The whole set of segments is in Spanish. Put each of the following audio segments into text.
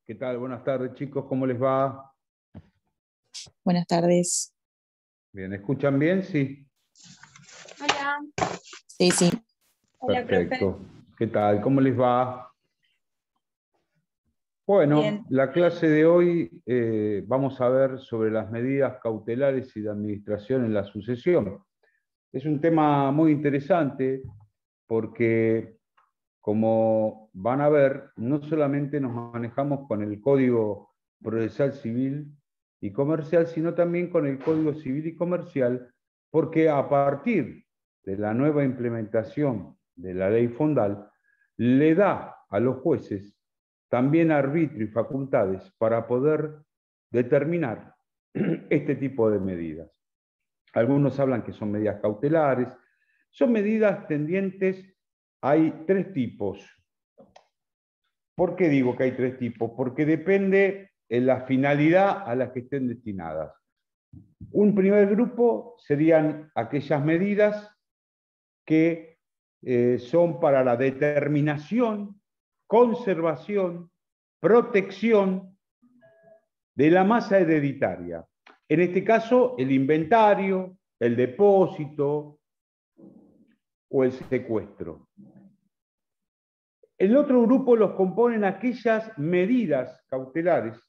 ¿Qué tal? Buenas tardes, chicos. ¿Cómo les va? Buenas tardes. Bien, ¿escuchan bien? Sí. Hola, Sí, sí. hola, profe. Perfecto. ¿Qué tal? ¿Cómo les va? Bueno, Bien. la clase de hoy vamos a ver sobre las medidas cautelares y de administración en la sucesión. Es un tema muy interesante porque, como van a ver, no solamente nos manejamos con el Código Procesal Civil y Comercial, sino también con el Código Civil y Comercial, porque a partir de la nueva implementación de la ley fondal, le da a los jueces también arbitrio y facultades para poder determinar este tipo de medidas. Algunos hablan que son medidas cautelares, son medidas tendientes, hay tres tipos. ¿Por qué digo que hay tres tipos? Porque depende de la finalidad a la que estén destinadas. Un primer grupo serían aquellas medidas que son para la determinación, conservación, protección de la masa hereditaria. En este caso, el inventario, el depósito o el secuestro. El otro grupo los componen aquellas medidas cautelares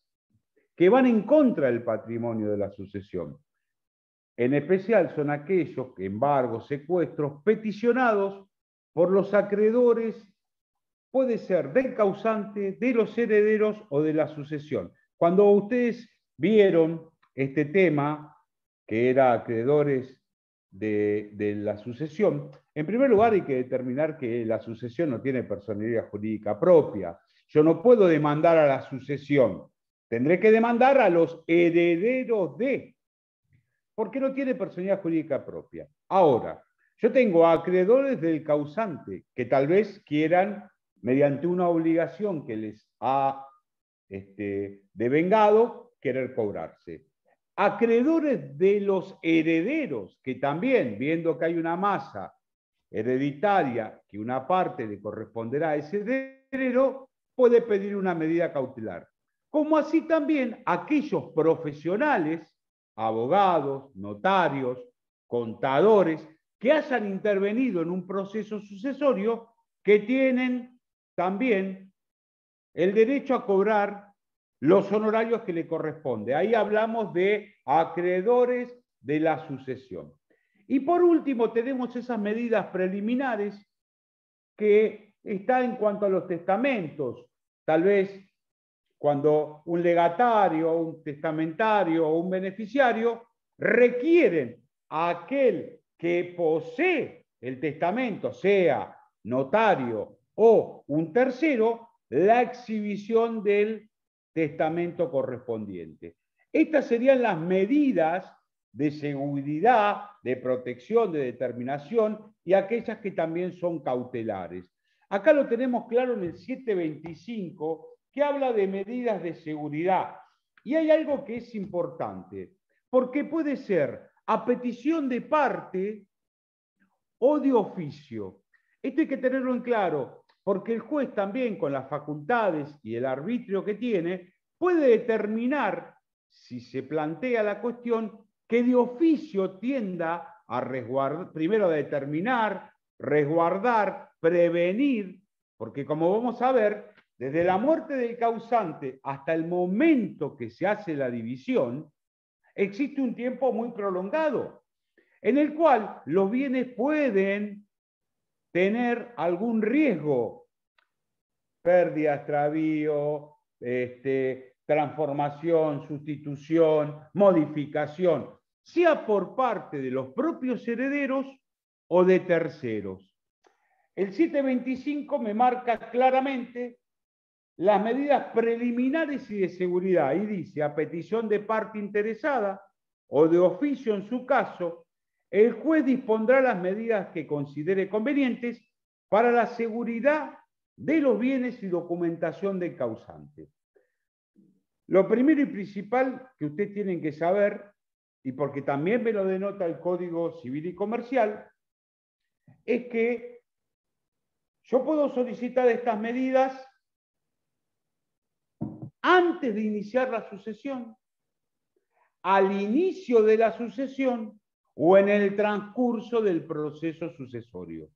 que van en contra del patrimonio de la sucesión. En especial son aquellos embargos, secuestros peticionados por los acreedores, puede ser del causante, de los herederos o de la sucesión. Cuando ustedes vieron este tema, que era acreedores de la sucesión, en primer lugar hay que determinar que la sucesión no tiene personalidad jurídica propia. Yo no puedo demandar a la sucesión, tendré que demandar a los herederos de, porque no tiene personalidad jurídica propia. Ahora, yo tengo acreedores del causante que tal vez quieran, mediante una obligación que les ha devengado, querer cobrarse. Acreedores de los herederos, que también, viendo que hay una masa hereditaria, que una parte le corresponderá a ese heredero, puede pedir una medida cautelar. Como así también aquellos profesionales, abogados, notarios, contadores, que hayan intervenido en un proceso sucesorio, que tienen también el derecho a cobrar los honorarios que le corresponde. Ahí hablamos de acreedores de la sucesión. Y por último tenemos esas medidas preliminares que están en cuanto a los testamentos. Tal vez cuando un legatario, un testamentario o un beneficiario requieren a aquel que posee el testamento, sea notario o un tercero, la exhibición del testamento correspondiente. Estas serían las medidas de seguridad, de protección, de determinación y aquellas que también son cautelares. Acá lo tenemos claro en el 725, que habla de medidas de seguridad. Y hay algo que es importante, porque puede ser a petición de parte o de oficio. Esto hay que tenerlo en claro, porque el juez también, con las facultades y el arbitrio que tiene, puede determinar, si se plantea la cuestión, que de oficio tienda a resguardar, primero a determinar, resguardar, prevenir, porque como vamos a ver, desde la muerte del causante hasta el momento que se hace la división, existe un tiempo muy prolongado, en el cual los bienes pueden tener algún riesgo, pérdida, extravío, transformación, sustitución, modificación, sea por parte de los propios herederos o de terceros. El 725 me marca claramente las medidas preliminares y de seguridad, y dice, a petición de parte interesada o de oficio en su caso, el juez dispondrá las medidas que considere convenientes para la seguridad de los bienes y documentación del causante. Lo primero y principal que ustedes tienen que saber, y porque también me lo denota el Código Civil y Comercial, es que yo puedo solicitar estas medidas antes de iniciar la sucesión, al inicio de la sucesión o en el transcurso del proceso sucesorio.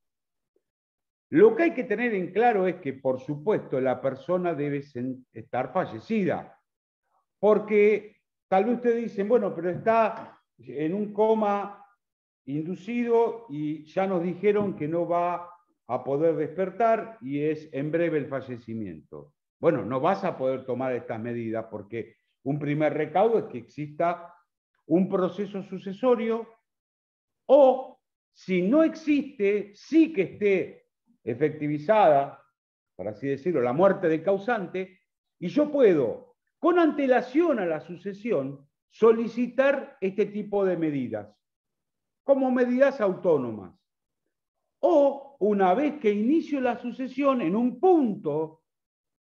Lo que hay que tener en claro es que, por supuesto, la persona debe estar fallecida, porque tal vez ustedes dicen, bueno, pero está en un coma inducido y ya nos dijeron que no va a poder despertar y es en breve el fallecimiento. Bueno, no vas a poder tomar estas medidas porque un primer recaudo es que exista un proceso sucesorio o, si no existe, sí que esté efectivizada, por así decirlo, la muerte del causante, y yo puedo, con antelación a la sucesión, solicitar este tipo de medidas, como medidas autónomas. O, una vez que inicio la sucesión, en un punto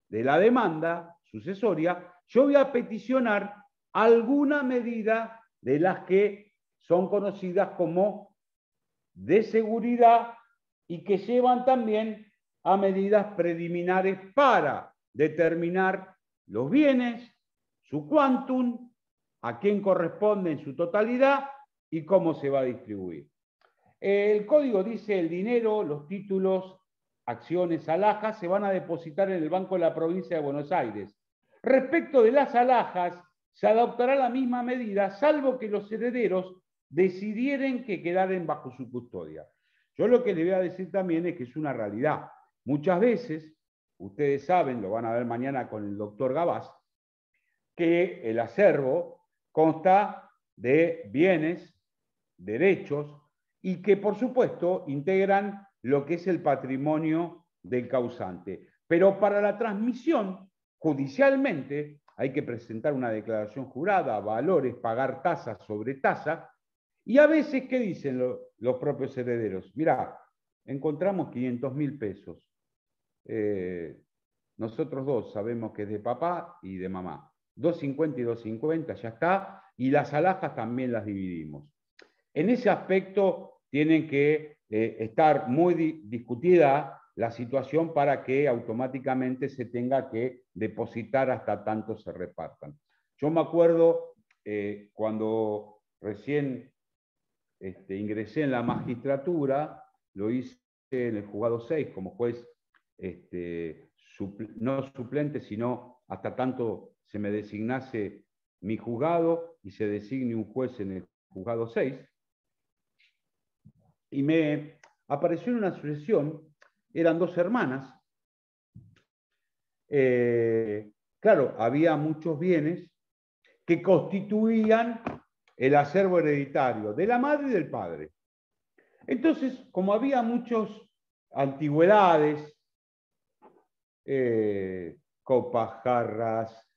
de la demanda sucesoria, yo voy a peticionar alguna medida de las que son conocidas como de seguridad y que llevan también a medidas preliminares para determinar los bienes, su quantum, a quién corresponde en su totalidad y cómo se va a distribuir. El código dice el dinero, los títulos, acciones, alhajas se van a depositar en el Banco de la Provincia de Buenos Aires. Respecto de las alhajas, se adoptará la misma medida, salvo que los herederos decidieran que quedaran bajo su custodia. Yo lo que le voy a decir también es que es una realidad. Muchas veces, ustedes saben, lo van a ver mañana con el doctor Gabás, que el acervo consta de bienes, derechos, y que por supuesto integran lo que es el patrimonio del causante. Pero para la transmisión, judicialmente, hay que presentar una declaración jurada, valores, pagar tasa sobre tasa, y a veces, ¿qué dicen los propios herederos? Mirá, encontramos 500.000 pesos. Nosotros dos sabemos que es de papá y de mamá. 250 y 250, ya está, y las alhajas también las dividimos. En ese aspecto tienen que estar muy discutida la situación para que automáticamente se tenga que depositar hasta tanto se repartan. Yo me acuerdo cuando recién ingresé en la magistratura, lo hice en el juzgado 6 como juez, no suplente, sino hasta tanto se me designase mi juzgado y se designe un juez en el juzgado 6. Y me apareció en una sucesión, eran dos hermanas. Claro, había muchos bienes que constituían el acervo hereditario de la madre y del padre. Entonces, como había muchas antigüedades, copas, jarras,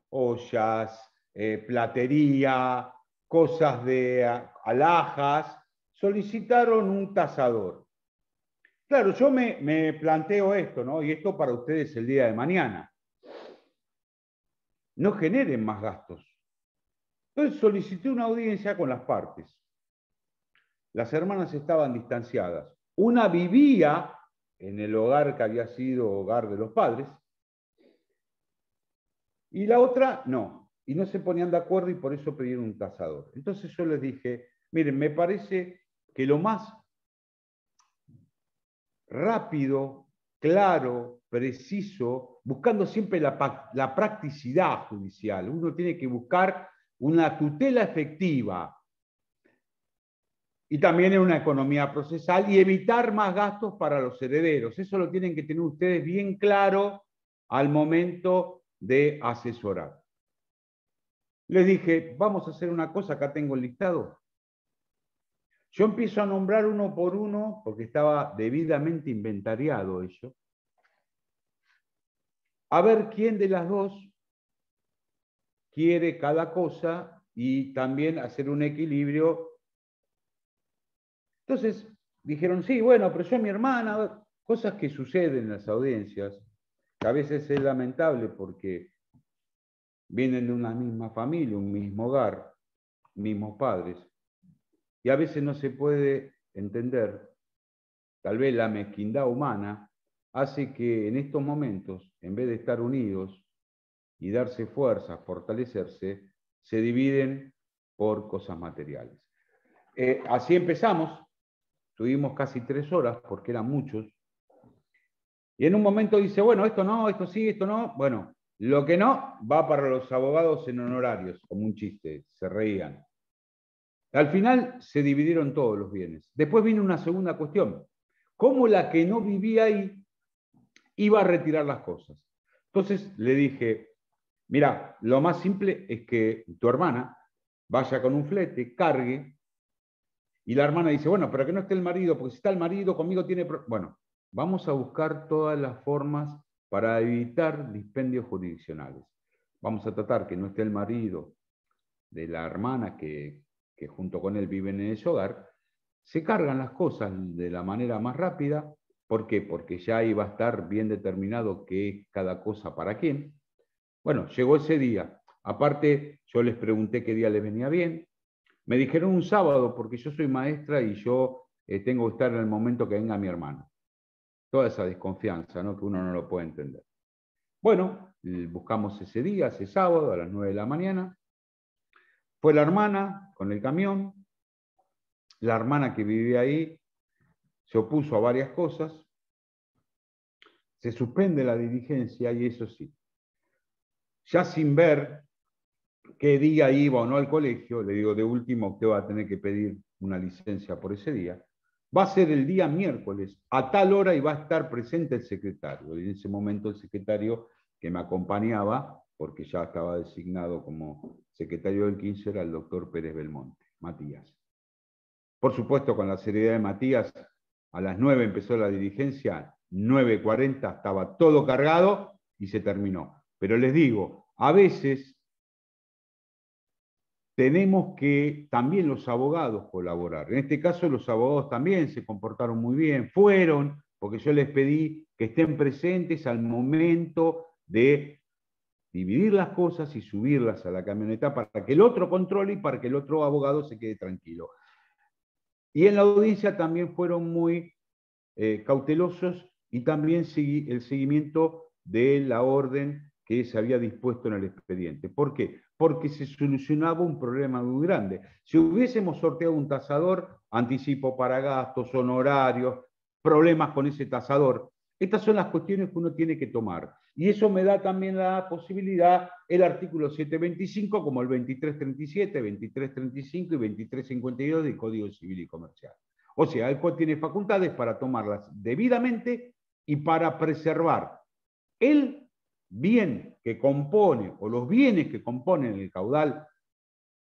ollas, platería, cosas de alhajas, solicitaron un tasador. Claro, yo me planteo esto, ¿no? Y esto para ustedes el día de mañana. No generen más gastos. Entonces solicité una audiencia con las partes. Las hermanas estaban distanciadas. Una vivía en el hogar que había sido hogar de los padres y la otra no. Y no se ponían de acuerdo y por eso pidieron un tasador. Entonces yo les dije, miren, me parece que lo más rápido, claro, preciso, buscando siempre la practicidad judicial. Uno tiene que buscar una tutela efectiva y también en una economía procesal y evitar más gastos para los herederos. Eso lo tienen que tener ustedes bien claro al momento de asesorar. Les dije, vamos a hacer una cosa, acá tengo el listado. Yo empiezo a nombrar uno por uno, porque estaba debidamente inventariado eso, a ver quién de las dos quiere cada cosa y también hacer un equilibrio. Entonces dijeron, sí, bueno, pero yo mi hermana, cosas que suceden en las audiencias, que a veces es lamentable porque vienen de una misma familia, un mismo hogar, mismos padres, y a veces no se puede entender, tal vez la mezquindad humana hace que en estos momentos, en vez de estar unidos, y darse fuerza, fortalecerse, se dividen por cosas materiales. Así empezamos, tuvimos casi 3 horas porque eran muchos, y en un momento dice, bueno, esto no, esto sí, esto no, bueno, lo que no va para los abogados en honorarios, como un chiste, se reían. Al final se dividieron todos los bienes. Después vino una segunda cuestión, ¿cómo la que no vivía ahí iba a retirar las cosas? Entonces le dije, mira, lo más simple es que tu hermana vaya con un flete, cargue, y la hermana dice, bueno, pero que no esté el marido, porque si está el marido, conmigo tiene... Bueno, vamos a buscar todas las formas para evitar dispendios jurisdiccionales. Vamos a tratar que no esté el marido de la hermana que junto con él viven en ese hogar, se cargan las cosas de la manera más rápida. ¿Por qué? Porque ya ahí va a estar bien determinado qué es cada cosa para quién. Bueno, llegó ese día. Aparte, yo les pregunté qué día les venía bien. Me dijeron un sábado, porque yo soy maestra y yo tengo que estar en el momento que venga mi hermano. Toda esa desconfianza, ¿no? Que uno no lo puede entender. Bueno, buscamos ese día, ese sábado, a las 9 de la mañana. Fue la hermana con el camión. La hermana que vivía ahí se opuso a varias cosas. Se suspende la diligencia y eso sí. Ya sin ver qué día iba o no al colegio, le digo, de último usted va a tener que pedir una licencia por ese día. Va a ser el día miércoles, a tal hora, y va a estar presente el secretario. Y en ese momento el secretario que me acompañaba, porque ya estaba designado como secretario del 15, era el doctor Pérez Belmonte, Matías. Por supuesto, con la seriedad de Matías, a las 9 empezó la diligencia, 9:40 estaba todo cargado y se terminó. Pero les digo, a veces tenemos que también los abogados colaborar. En este caso los abogados también se comportaron muy bien, fueron, porque yo les pedí que estén presentes al momento de dividir las cosas y subirlas a la camioneta para que el otro controle y para que el otro abogado se quede tranquilo. Y en la audiencia también fueron muy cautelosos y también el seguimiento de la orden que se había dispuesto en el expediente. ¿Por qué? Porque se solucionaba un problema muy grande. Si hubiésemos sorteado un tasador, anticipo para gastos, honorarios, problemas con ese tasador, estas son las cuestiones que uno tiene que tomar. Y eso me da también la posibilidad el artículo 725 como el 2337, 2335 y 2352 del Código Civil y Comercial. O sea, el cual tiene facultades para tomarlas debidamente y para preservar el bien que compone o los bienes que componen el caudal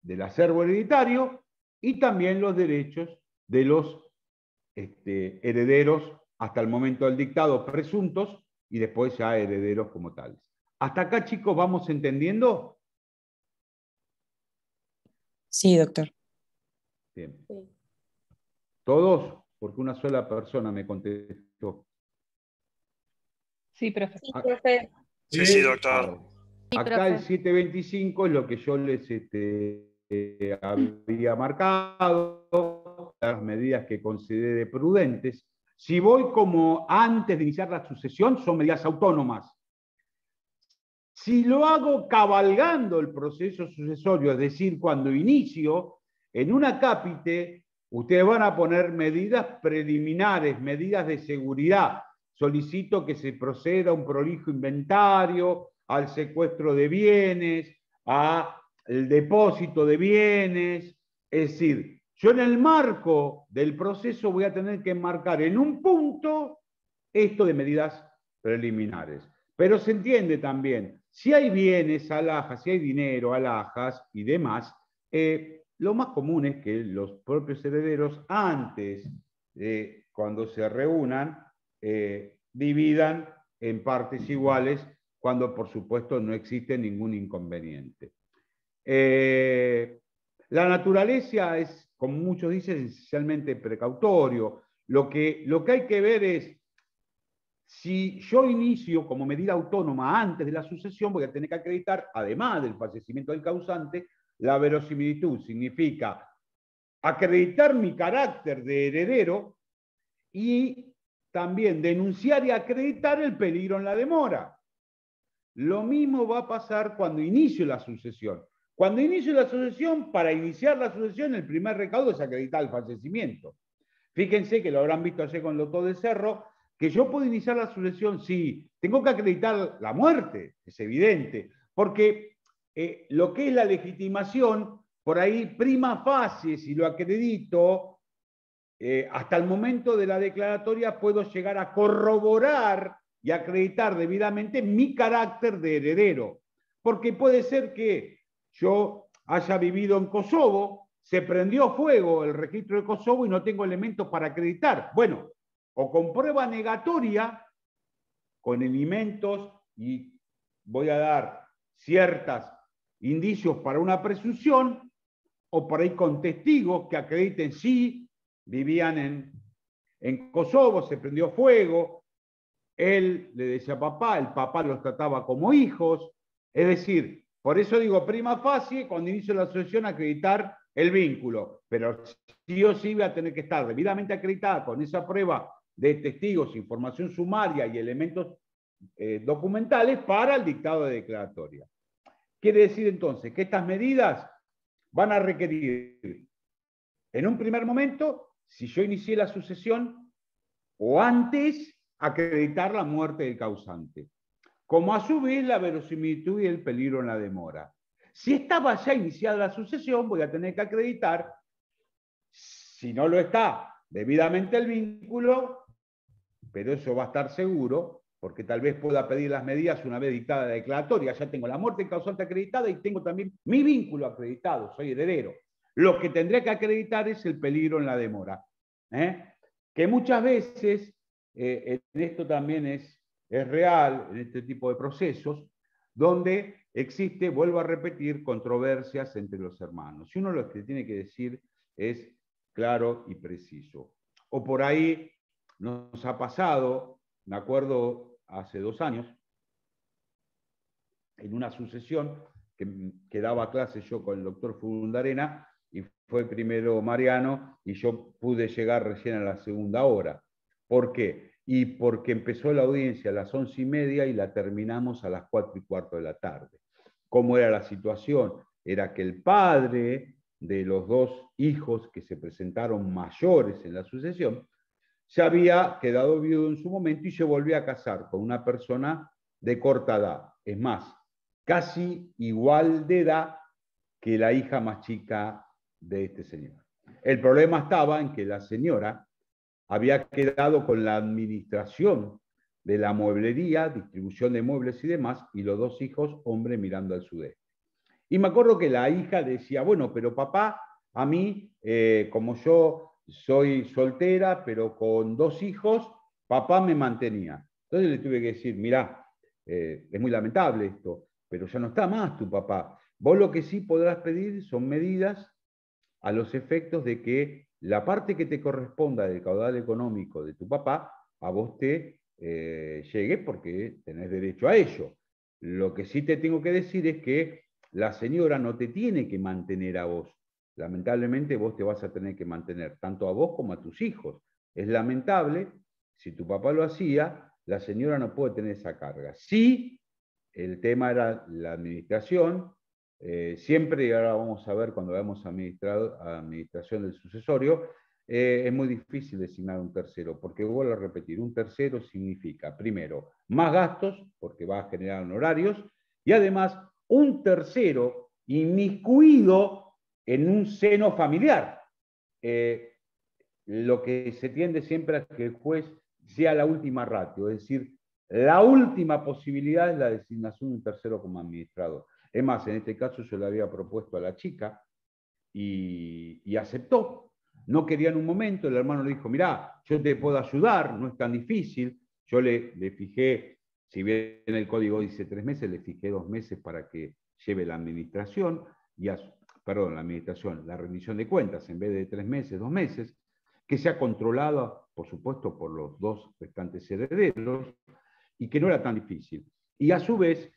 del acervo hereditario y también los derechos de los herederos hasta el momento del dictado presuntos y después ya herederos como tales. ¿Hasta acá, chicos, vamos entendiendo? Sí, doctor. Bien. Sí. ¿Todos? Porque una sola persona me contestó. Sí, profe. Sí, profe. Sí, doctor. Sí, Acá profe. el 725 es lo que yo les había marcado, las medidas que considere prudentes. Si voy como antes de iniciar la sucesión, son medidas autónomas. Si lo hago cabalgando el proceso sucesorio, es decir, cuando inicio, en una cápite, ustedes van a poner medidas preliminares, medidas de seguridad. Solicito que se proceda a un prolijo inventario, al secuestro de bienes, al depósito de bienes. Es decir, yo en el marco del proceso voy a tener que enmarcar en un punto esto de medidas preliminares. Pero se entiende también, si hay bienes, alhajas, si hay dinero, alhajas y demás, lo más común es que los propios herederos, antes de cuando se reúnan, dividan en partes iguales, cuando por supuesto no existe ningún inconveniente. La naturaleza es, como muchos dicen, esencialmente precautorio. Lo que hay que ver es, si yo inicio como medida autónoma antes de la sucesión, voy a tener que acreditar, además del fallecimiento del causante, la verosimilitud. Significa acreditar mi carácter de heredero y también denunciar y acreditar el peligro en la demora. lo mismo va a pasar cuando inicio la sucesión. Cuando inicio la sucesión, para iniciar la sucesión, el primer recaudo es acreditar el fallecimiento. Fíjense que lo habrán visto ayer con el doctor de Cerro, que yo puedo iniciar la sucesión, sí, tengo que acreditar la muerte, es evidente, porque lo que es la legitimación, por ahí prima facie, si lo acredito, hasta el momento de la declaratoria puedo llegar a corroborar y acreditar debidamente mi carácter de heredero. Porque puede ser que yo haya vivido en Kosovo, se prendió fuego el registro de Kosovo y no tengo elementos para acreditar. Bueno, o con prueba negatoria, con elementos, y voy a dar ciertos indicios para una presunción, o por ahí con testigos que acrediten sí, vivían en Kosovo, se prendió fuego, él le decía a papá, el papá los trataba como hijos, es decir, por eso digo prima facie, cuando inicio la asociación, acreditar el vínculo, pero sí o sí voy a tener que estar debidamente acreditada con esa prueba de testigos, información sumaria y elementos documentales para el dictado de declaratoria. Quiere decir entonces que estas medidas van a requerir, en un primer momento, si yo inicié la sucesión, o antes, acreditar la muerte del causante, como a su vez la verosimilitud y el peligro en la demora. Si estaba ya iniciada la sucesión, voy a tener que acreditar, si no lo está debidamente el vínculo, pero eso va a estar seguro, porque tal vez pueda pedir las medidas una vez dictada la declaratoria. Ya tengo la muerte del causante acreditada y tengo también mi vínculo acreditado, soy heredero. Lo que tendré que acreditar es el peligro en la demora. Que muchas veces, en esto también es real, en este tipo de procesos, donde existe, vuelvo a repetir, controversias entre los hermanos. Y uno lo que tiene que decir es claro y preciso. O por ahí nos ha pasado, me acuerdo hace 2 años, en una sucesión que daba clases yo con el doctor Fundarena, y fue primero Mariano, y yo pude llegar recién a la segunda hora. ¿Por qué? Y porque empezó la audiencia a las 11:30 y la terminamos a las 4:15 de la tarde. ¿Cómo era la situación? Era que el padre de los 2 hijos que se presentaron mayores en la sucesión se había quedado viudo en su momento y se volvió a casar con una persona de corta edad. Es más, casi igual de edad que la hija más chica de este señor. El problema estaba en que la señora había quedado con la administración de la mueblería, distribución de muebles y demás, y los 2 hijos, hombre, mirando al sudeste. Y me acuerdo que la hija decía, bueno, pero papá, a mí, como yo soy soltera, pero con 2 hijos, papá me mantenía. Entonces le tuve que decir, mirá, es muy lamentable esto, pero ya no está más tu papá. Vos lo que sí podrás pedir son medidas a los efectos de que la parte que te corresponda del caudal económico de tu papá, a vos te llegue porque tenés derecho a ello. Lo que sí te tengo que decir es que la señora no te tiene que mantener a vos. Lamentablemente vos te vas a tener que mantener tanto a vos como a tus hijos. Es lamentable, si tu papá lo hacía, la señora no puede tener esa carga. Sí, el tema era la administración, siempre, y ahora vamos a ver cuando veamos a administración del sucesorio, es muy difícil designar un tercero, porque vuelvo a repetir, un tercero significa, primero, más gastos, porque va a generar honorarios, y además un tercero inmiscuido en un seno familiar. Lo que se tiende siempre a que el juez sea la última ratio, es decir, la última posibilidad es la designación de un tercero como administrador. Es más, en este caso yo le había propuesto a la chica y aceptó. No quería en un momento, el hermano le dijo, mirá, yo te puedo ayudar, no es tan difícil. Yo le fijé, si bien el código dice 3 meses, le fijé 2 meses para que lleve la administración, perdón, la administración, la rendición de cuentas, en vez de 3 meses, 2 meses, que sea controlada, por supuesto, por los 2 restantes herederos, y que no era tan difícil. Y a su vez,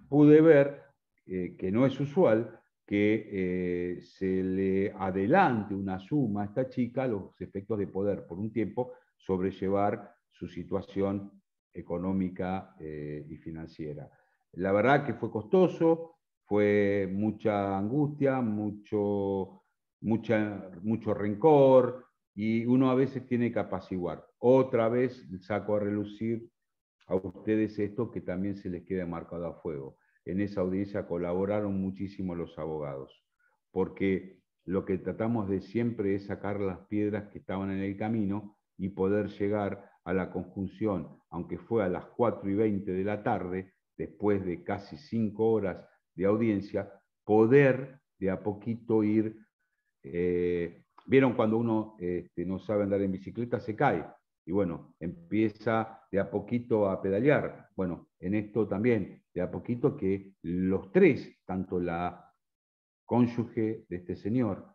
pude ver que no es usual que se le adelante una suma a esta chica a los efectos de poder por un tiempo sobrellevar su situación económica y financiera. La verdad que fue costoso, fue mucha angustia, mucho rencor, y uno a veces tiene que apaciguar. Otra vez saco a relucir a ustedes esto que también se les queda marcado a fuego. En esa audiencia colaboraron muchísimo los abogados, porque lo que tratamos de siempre es sacar las piedras que estaban en el camino y poder llegar a la conjunción, aunque fue a las 4:20 de la tarde, después de casi 5 horas de audiencia, poder de a poquito ir. Vieron cuando uno no sabe andar en bicicleta, se cae. Y bueno, empieza de a poquito a pedalear. Bueno, en esto también, de a poquito que los tres, tanto la cónyuge de este señor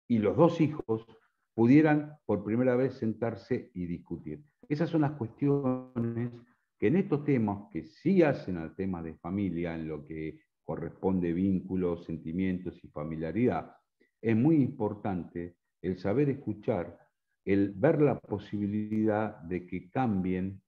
y los 2 hijos, pudieran por primera vez sentarse y discutir. Esas son las cuestiones que en estos temas, que sí hacen al tema de familia, en lo que corresponde vínculos, sentimientos y familiaridad, es muy importante el saber escuchar, el ver la posibilidad de que cambien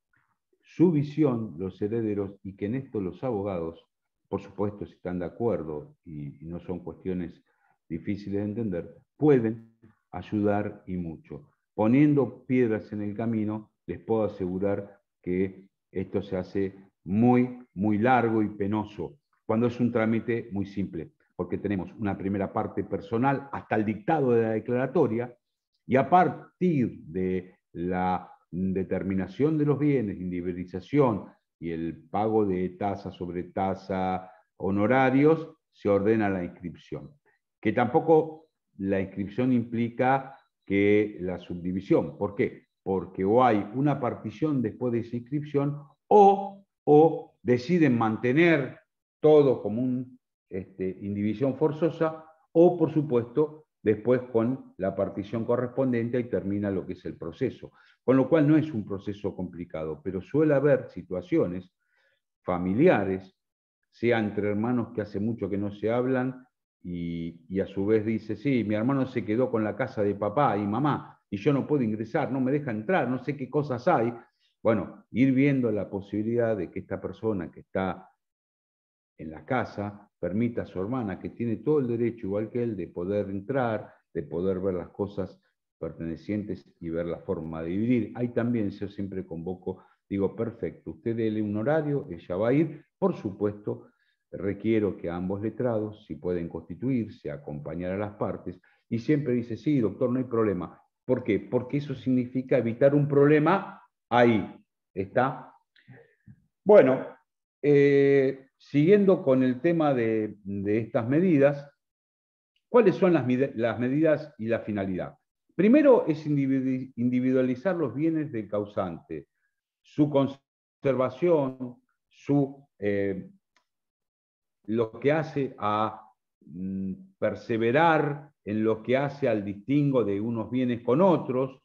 su visión los herederos, y que en esto los abogados, por supuesto, si están de acuerdo y no son cuestiones difíciles de entender, pueden ayudar y mucho. Poniendo piedras en el camino, les puedo asegurar que esto se hace muy, muy largo y penoso, cuando es un trámite muy simple, porque tenemos una primera parte personal hasta el dictado de la declaratoria, y a partir de la determinación de los bienes, individualización y el pago de tasa sobre tasa, honorarios, se ordena la inscripción. Que tampoco la inscripción implica que la subdivisión. ¿Por qué? Porque o hay una partición después de esa inscripción, o deciden mantener todo como una indivisión forzosa, o por supuesto después con la partición correspondiente y termina lo que es el proceso. Con lo cual no es un proceso complicado, pero suele haber situaciones familiares, sea entre hermanos que hace mucho que no se hablan, y a su vez dice, sí, mi hermano se quedó con la casa de papá y mamá y yo no puedo ingresar, no me deja entrar, no sé qué cosas hay. Bueno, ir viendo la posibilidad de que esta persona que está en la casa permita a su hermana, que tiene todo el derecho, igual que él, de poder entrar, de poder ver las cosas pertenecientes y ver la forma de dividir. Ahí también yo siempre convoco, digo, perfecto, usted déle un horario, ella va a ir, por supuesto, requiero que ambos letrados, si pueden constituirse, acompañar a las partes, y siempre dice, sí, doctor, no hay problema. ¿Por qué? Porque eso significa evitar un problema ahí. ¿Está? Bueno, siguiendo con el tema de estas medidas, ¿cuáles son las medidas y la finalidad? Primero es individualizar los bienes del causante, su conservación, lo que hace a perseverar en lo que hace al distingo de unos bienes con otros,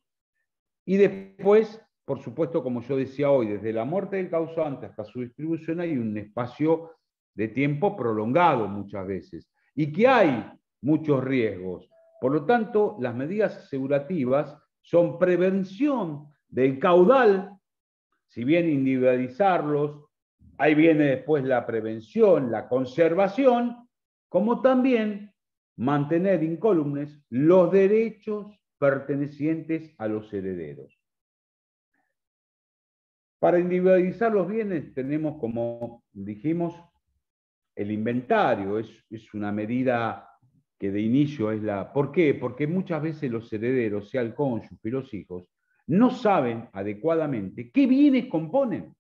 y después, por supuesto, como yo decía hoy, desde la muerte del causante hasta su distribución hay un espacio de tiempo prolongado muchas veces, y que hay muchos riesgos. Por lo tanto, las medidas asegurativas son prevención del caudal. Si bien individualizarlos, ahí viene después la prevención, la conservación, como también mantener incólumes los derechos pertenecientes a los herederos. Para individualizar los bienes tenemos, como dijimos, el inventario. Es una medida que de inicio es la... ¿Por qué? Porque muchas veces los herederos, sea el cónyuge y los hijos, no saben adecuadamente qué bienes componen.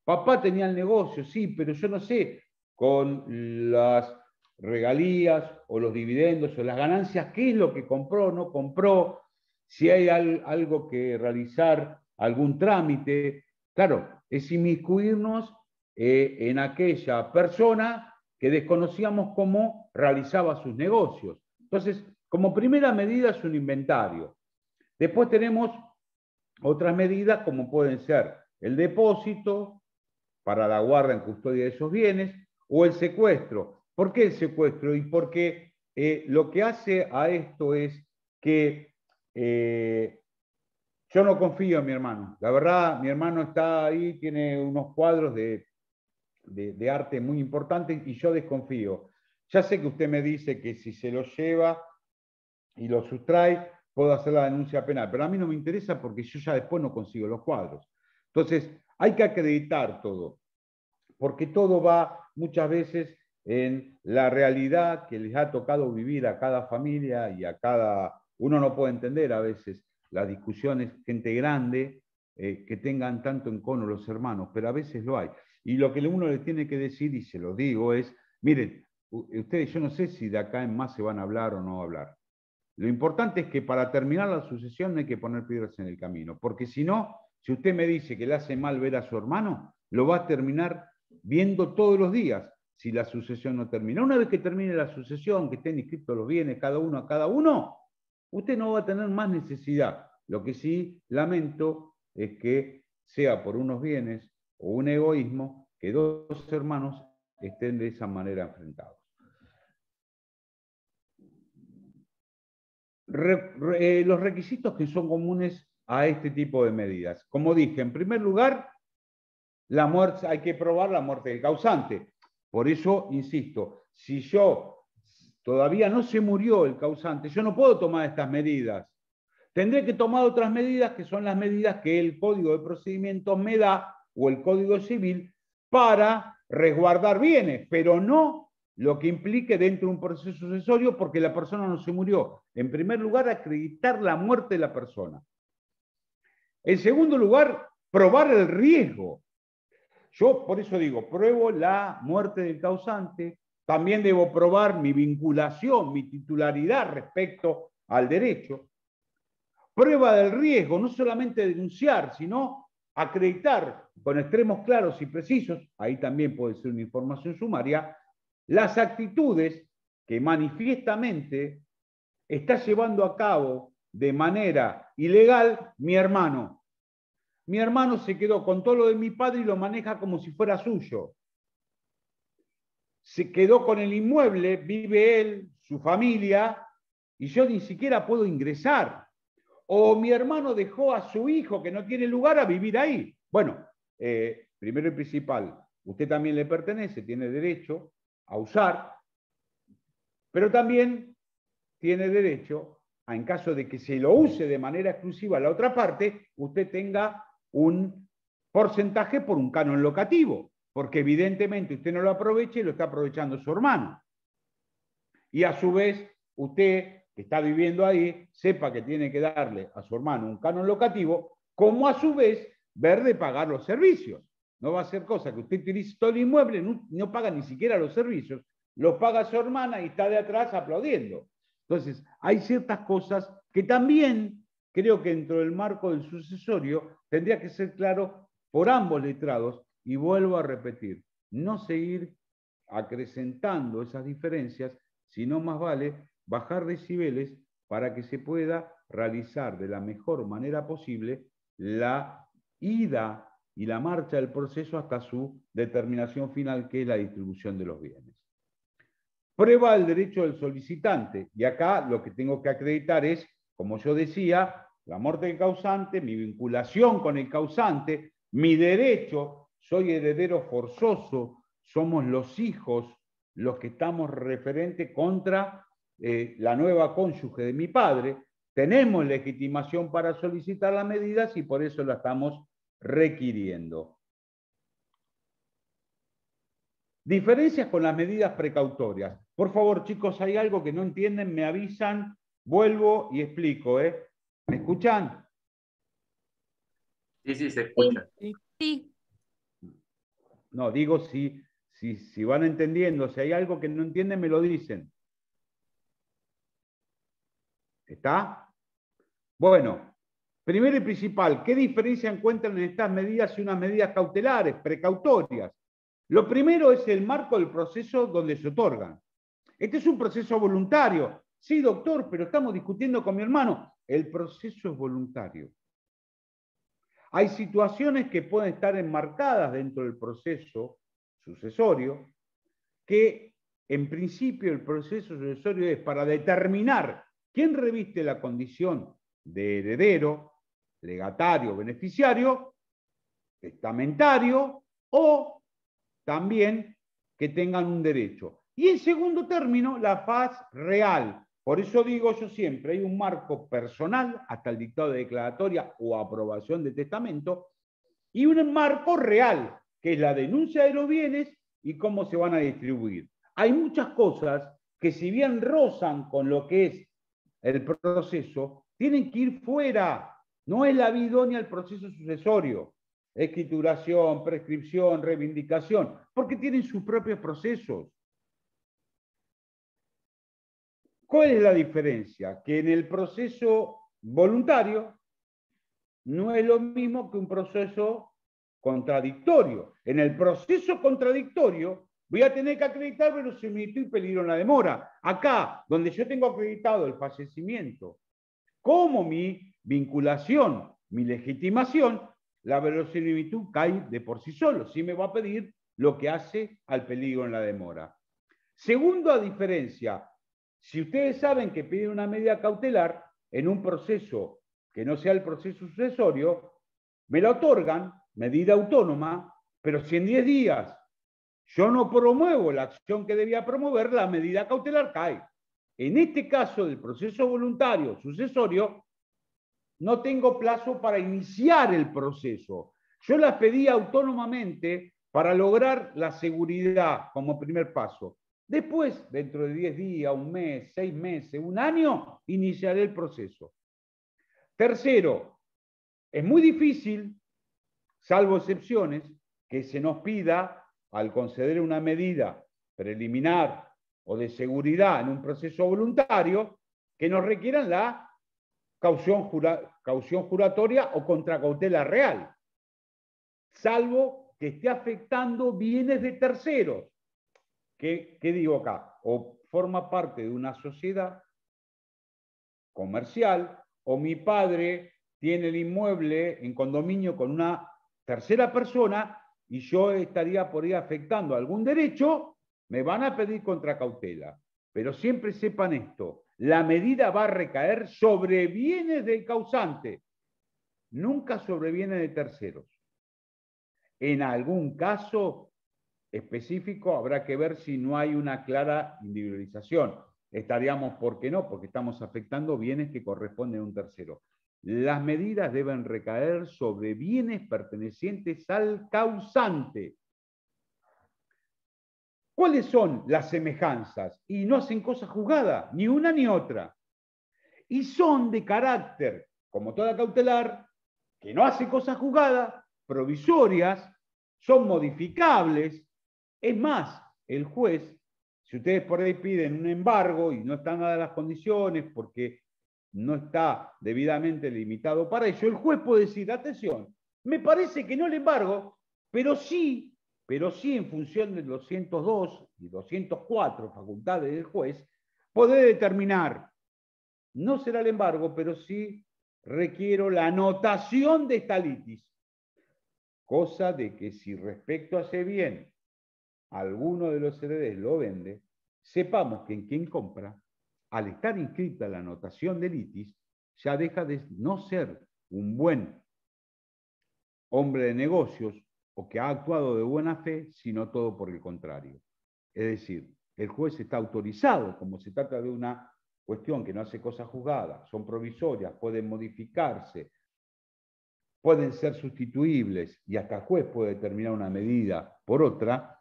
Papá tenía el negocio, sí, pero yo no sé, con las regalías o los dividendos o las ganancias, qué es lo que compró o no compró, si hay algo que realizar, algún trámite. Claro, es inmiscuirnos en aquella persona que desconocíamos cómo realizaba sus negocios. Entonces, como primera medida es un inventario. Después tenemos otras medidas como pueden ser el depósito para la guarda en custodia de esos bienes, o el secuestro. ¿Por qué el secuestro? Y porque lo que hace a esto es que Yo no confío en mi hermano. La verdad, mi hermano está ahí, tiene unos cuadros de arte muy importantes y yo desconfío. Ya sé que usted me dice que si se lo lleva y lo sustrae, puedo hacer la denuncia penal, pero a mí no me interesa porque yo ya después no consigo los cuadros. Entonces, hay que acreditar todo, porque todo va muchas veces en la realidad que les ha tocado vivir a cada familia y a cada... Uno no puede entender a veces las discusiones, gente grande, que tengan tanto en cono los hermanos, pero a veces lo hay. Y lo que uno le tiene que decir, y se lo digo, es, miren, ustedes, yo no sé si de acá en más se van a hablar o no hablar. Lo importante es que para terminar la sucesión no hay que poner piedras en el camino, porque si no, si usted me dice que le hace mal ver a su hermano, lo va a terminar viendo todos los días si la sucesión no termina. Una vez que termine la sucesión, que estén inscritos los bienes cada uno a cada uno, usted no va a tener más necesidad. Lo que sí lamento es que sea por unos bienes o un egoísmo que dos hermanos estén de esa manera enfrentados. Los requisitos que son comunes a este tipo de medidas. Como dije, en primer lugar, la muerte, hay que probar la muerte del causante. Por eso, insisto, si yo todavía no se murió el causante, yo no puedo tomar estas medidas. Tendré que tomar otras medidas que son las medidas que el Código de Procedimientos me da o el Código Civil para resguardar bienes, pero no lo que implique dentro de un proceso sucesorio porque la persona no se murió. En primer lugar, acreditar la muerte de la persona. En segundo lugar, probar el riesgo. Yo por eso digo, pruebo la muerte del causante, también debo probar mi vinculación, mi titularidad respecto al derecho. Prueba del riesgo, no solamente denunciar, sino acreditar con extremos claros y precisos, ahí también puede ser una información sumaria, las actitudes que manifiestamente está llevando a cabo de manera ilegal mi hermano. Mi hermano se quedó con todo lo de mi padre y lo maneja como si fuera suyo. Se quedó con el inmueble, vive él, su familia, y yo ni siquiera puedo ingresar. O mi hermano dejó a su hijo que no tiene lugar a vivir ahí. Bueno, primero y principal, usted también le pertenece, tiene derecho a usar, pero también tiene derecho a, en caso de que se lo use de manera exclusiva la otra parte, usted tenga un porcentaje por un canon locativo, porque evidentemente usted no lo aprovecha y lo está aprovechando su hermano. Y a su vez, usted que está viviendo ahí, sepa que tiene que darle a su hermano un canon locativo, como a su vez ver de pagar los servicios. No va a ser cosa que usted utilice todo el inmueble, no paga ni siquiera los servicios, los paga su hermana y está de atrás aplaudiendo. Entonces, hay ciertas cosas que también creo que dentro del marco del sucesorio tendría que ser claro por ambos letrados, y vuelvo a repetir, no seguir acrecentando esas diferencias, sino más vale bajar decibeles para que se pueda realizar de la mejor manera posible la ida y la marcha del proceso hasta su determinación final, que es la distribución de los bienes. Prueba del derecho del solicitante. Y acá lo que tengo que acreditar es, como yo decía, la muerte del causante, mi vinculación con el causante, mi derecho, soy heredero forzoso, somos los hijos los que estamos referentes contra la nueva cónyuge de mi padre, tenemos legitimación para solicitar las medidas y por eso la estamos requiriendo. Diferencias con las medidas precautorias. Por favor, chicos, hay algo que no entienden, me avisan, vuelvo y explico. ¿Me escuchan? Sí, se escucha. Sí. No, digo si van entendiendo, si hay algo que no entienden, me lo dicen. ¿Está? Bueno, primero y principal, ¿qué diferencia encuentran en estas medidas y unas medidas cautelares, precautorias? Lo primero es el marco del proceso donde se otorgan. Este es un proceso voluntario. Sí, doctor, pero estamos discutiendo con mi hermano. El proceso es voluntario. Hay situaciones que pueden estar enmarcadas dentro del proceso sucesorio, que en principio el proceso sucesorio es para determinar quién reviste la condición de heredero, legatario, beneficiario, testamentario o también que tengan un derecho. Y en segundo término, la faz real. Por eso digo yo siempre, hay un marco personal hasta el dictado de declaratoria o aprobación de testamento y un marco real, que es la denuncia de los bienes y cómo se van a distribuir. Hay muchas cosas que si bien rozan con lo que es el proceso, tienen que ir fuera. No es la vida idónea el proceso sucesorio. Escrituración, prescripción, reivindicación, porque tienen sus propios procesos. ¿Cuál es la diferencia? Que en el proceso voluntario no es lo mismo que un proceso contradictorio. En el proceso contradictorio voy a tener que acreditar verosimilitud y peligro en la demora. Acá, donde yo tengo acreditado el fallecimiento como mi vinculación, mi legitimación, la verosimilitud cae de por sí solo. Sí me va a pedir lo que hace al peligro en la demora. Segunda diferencia, si ustedes saben que piden una medida cautelar en un proceso que no sea el proceso sucesorio, me la otorgan, medida autónoma, pero si en 10 días yo no promuevo la acción que debía promover, la medida cautelar cae. En este caso del proceso voluntario sucesorio, no tengo plazo para iniciar el proceso. Yo las pedí autónomamente para lograr la seguridad como primer paso. Después, dentro de 10 días, un mes, 6 meses, un año, iniciaré el proceso. Tercero, es muy difícil, salvo excepciones, que se nos pida, al conceder una medida preliminar o de seguridad en un proceso voluntario, que nos requieran la caución juratoria o contracautela real, salvo que esté afectando bienes de terceros. ¿Qué digo acá? O forma parte de una sociedad comercial, o mi padre tiene el inmueble en condominio con una tercera persona y yo estaría por ahí afectando algún derecho, me van a pedir contracautela. Pero siempre sepan esto, la medida va a recaer sobre bienes del causante, nunca sobre bienes de terceros. En algún caso específico habrá que ver si no hay una clara individualización. Estaríamos, ¿por qué no? Porque estamos afectando bienes que corresponden a un tercero. Las medidas deben recaer sobre bienes pertenecientes al causante. ¿Cuáles son las semejanzas? Y no hacen cosa juzgada, ni una ni otra. Y son de carácter, como toda cautelar, que no hace cosa juzgada, provisorias, son modificables. Es más, el juez, si ustedes por ahí piden un embargo y no están dadas las condiciones porque no está debidamente limitado para ello, el juez puede decir, atención, me parece que no el embargo, pero sí en función de 202 y 204 facultades del juez, puede determinar, no será el embargo, pero sí requiero la anotación de esta litis. Cosa de que si respecto a ese bien alguno de los herederos lo vende, sepamos que en quien compra, al estar inscrita la anotación de litis, ya deja de no ser un buen hombre de negocios o que ha actuado de buena fe, sino todo por el contrario. Es decir, el juez está autorizado, como se trata de una cuestión que no hace cosa juzgada, son provisorias, pueden modificarse, pueden ser sustituibles y hasta el juez puede determinar una medida por otra,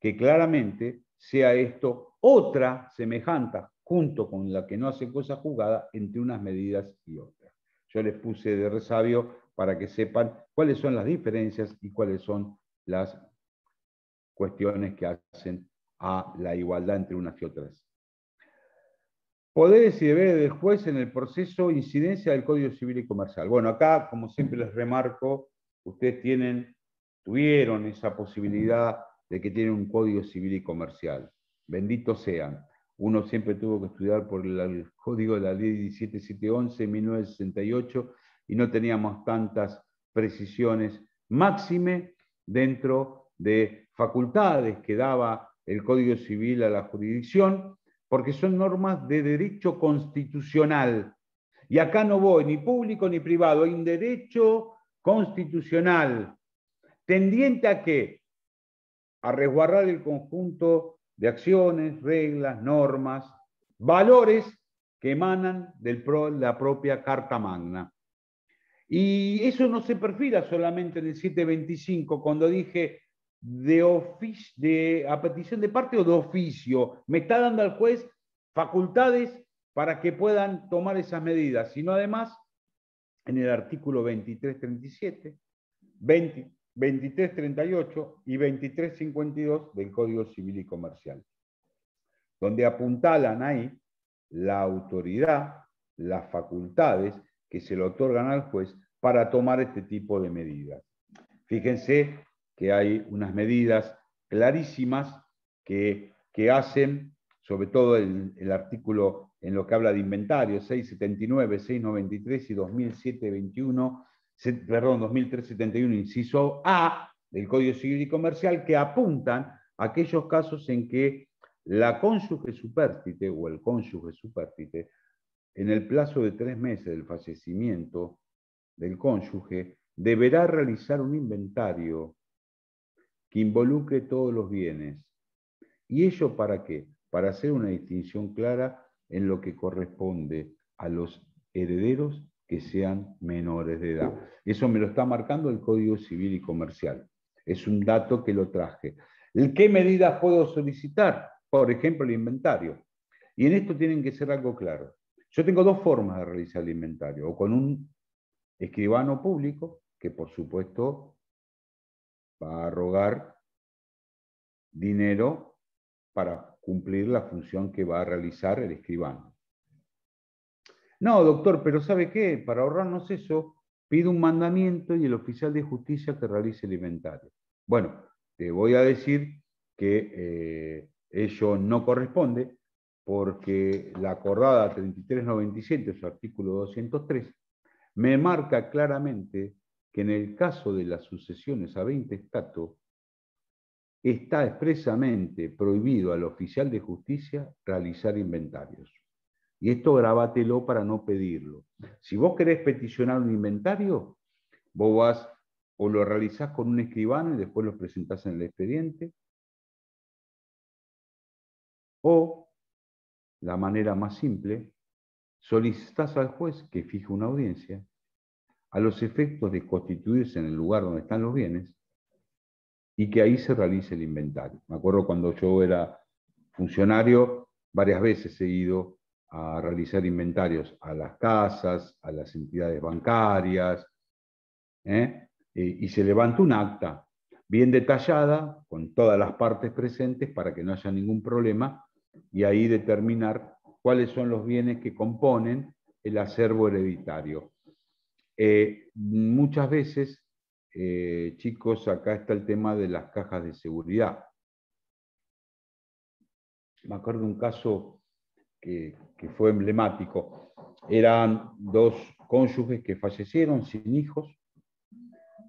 que claramente sea esto otra semejante junto con la que no hace cosa juzgada entre unas medidas y otras. Yo les puse de resabio para que sepan cuáles son las diferencias y cuáles son las cuestiones que hacen a la igualdad entre unas y otras. Poderes y deberes del juez en el proceso incidencia del Código Civil y Comercial. Bueno, acá, como siempre les remarco, ustedes tuvieron esa posibilidad de que tienen un Código Civil y Comercial. Benditos sean. Uno siempre tuvo que estudiar por el Código de la Ley 17711 en 1968 y no teníamos tantas precisiones, máxime dentro de facultades que daba el Código Civil a la jurisdicción, porque son normas de derecho constitucional Y acá no voy ni público ni privado, hay un derecho constitucional tendiente a ¿qué? A resguardar el conjunto de acciones, reglas, normas, valores que emanan de la propia Carta Magna. Y eso no se perfila solamente en el 725, cuando dije a petición de parte o de oficio. Me está dando al juez facultades para que puedan tomar esas medidas, sino además en el artículo 2337, 2338 y 2352 del Código Civil y Comercial, donde apuntalan ahí la autoridad, las facultades que se le otorgan al juez para tomar este tipo de medidas. Fíjense que hay unas medidas clarísimas que hacen, sobre todo el artículo en lo que habla de inventario, 679, 693 y 2003-71, inciso A del Código Civil y Comercial, que apuntan a aquellos casos en que la cónyuge supérstite o el cónyuge supérstite, en el plazo de 3 meses del fallecimiento del cónyuge, deberá realizar un inventario que involucre todos los bienes. ¿Y ello para qué? Para hacer una distinción clara en lo que corresponde a los herederos que sean menores de edad. Eso me lo está marcando el Código Civil y Comercial. Es un dato que lo traje. ¿Qué medidas puedo solicitar? Por ejemplo, el inventario. Y en esto tienen que ser algo claro. Yo tengo dos formas de realizar el inventario, o con un escribano público, que por supuesto va a rogar dinero para cumplir la función que va a realizar el escribano. No, doctor, pero ¿sabe qué? Para ahorrarnos eso, pido un mandamiento y el oficial de justicia que realice el inventario. Bueno, te voy a decir que ello no corresponde porque la acordada 3397, su artículo 203, me marca claramente que en el caso de las sucesiones a 20 estatus, está expresamente prohibido al oficial de justicia realizar inventarios. Y esto grábatelo para no pedirlo. Si vos querés peticionar un inventario, vos vas o lo realizás con un escribano y después lo presentás en el expediente, o, la manera más simple, solicitás al juez que fije una audiencia a los efectos de constituirse en el lugar donde están los bienes y que ahí se realice el inventario. Me acuerdo cuando yo era funcionario, varias veces he ido a realizar inventarios a las casas, a las entidades bancarias, y se levanta un acta bien detallada, con todas las partes presentes para que no haya ningún problema, y ahí determinar cuáles son los bienes que componen el acervo hereditario. Muchas veces, chicos, acá está el tema de las cajas de seguridad. Me acuerdo de un caso que fue emblemático. Eran dos cónyuges que fallecieron sin hijos.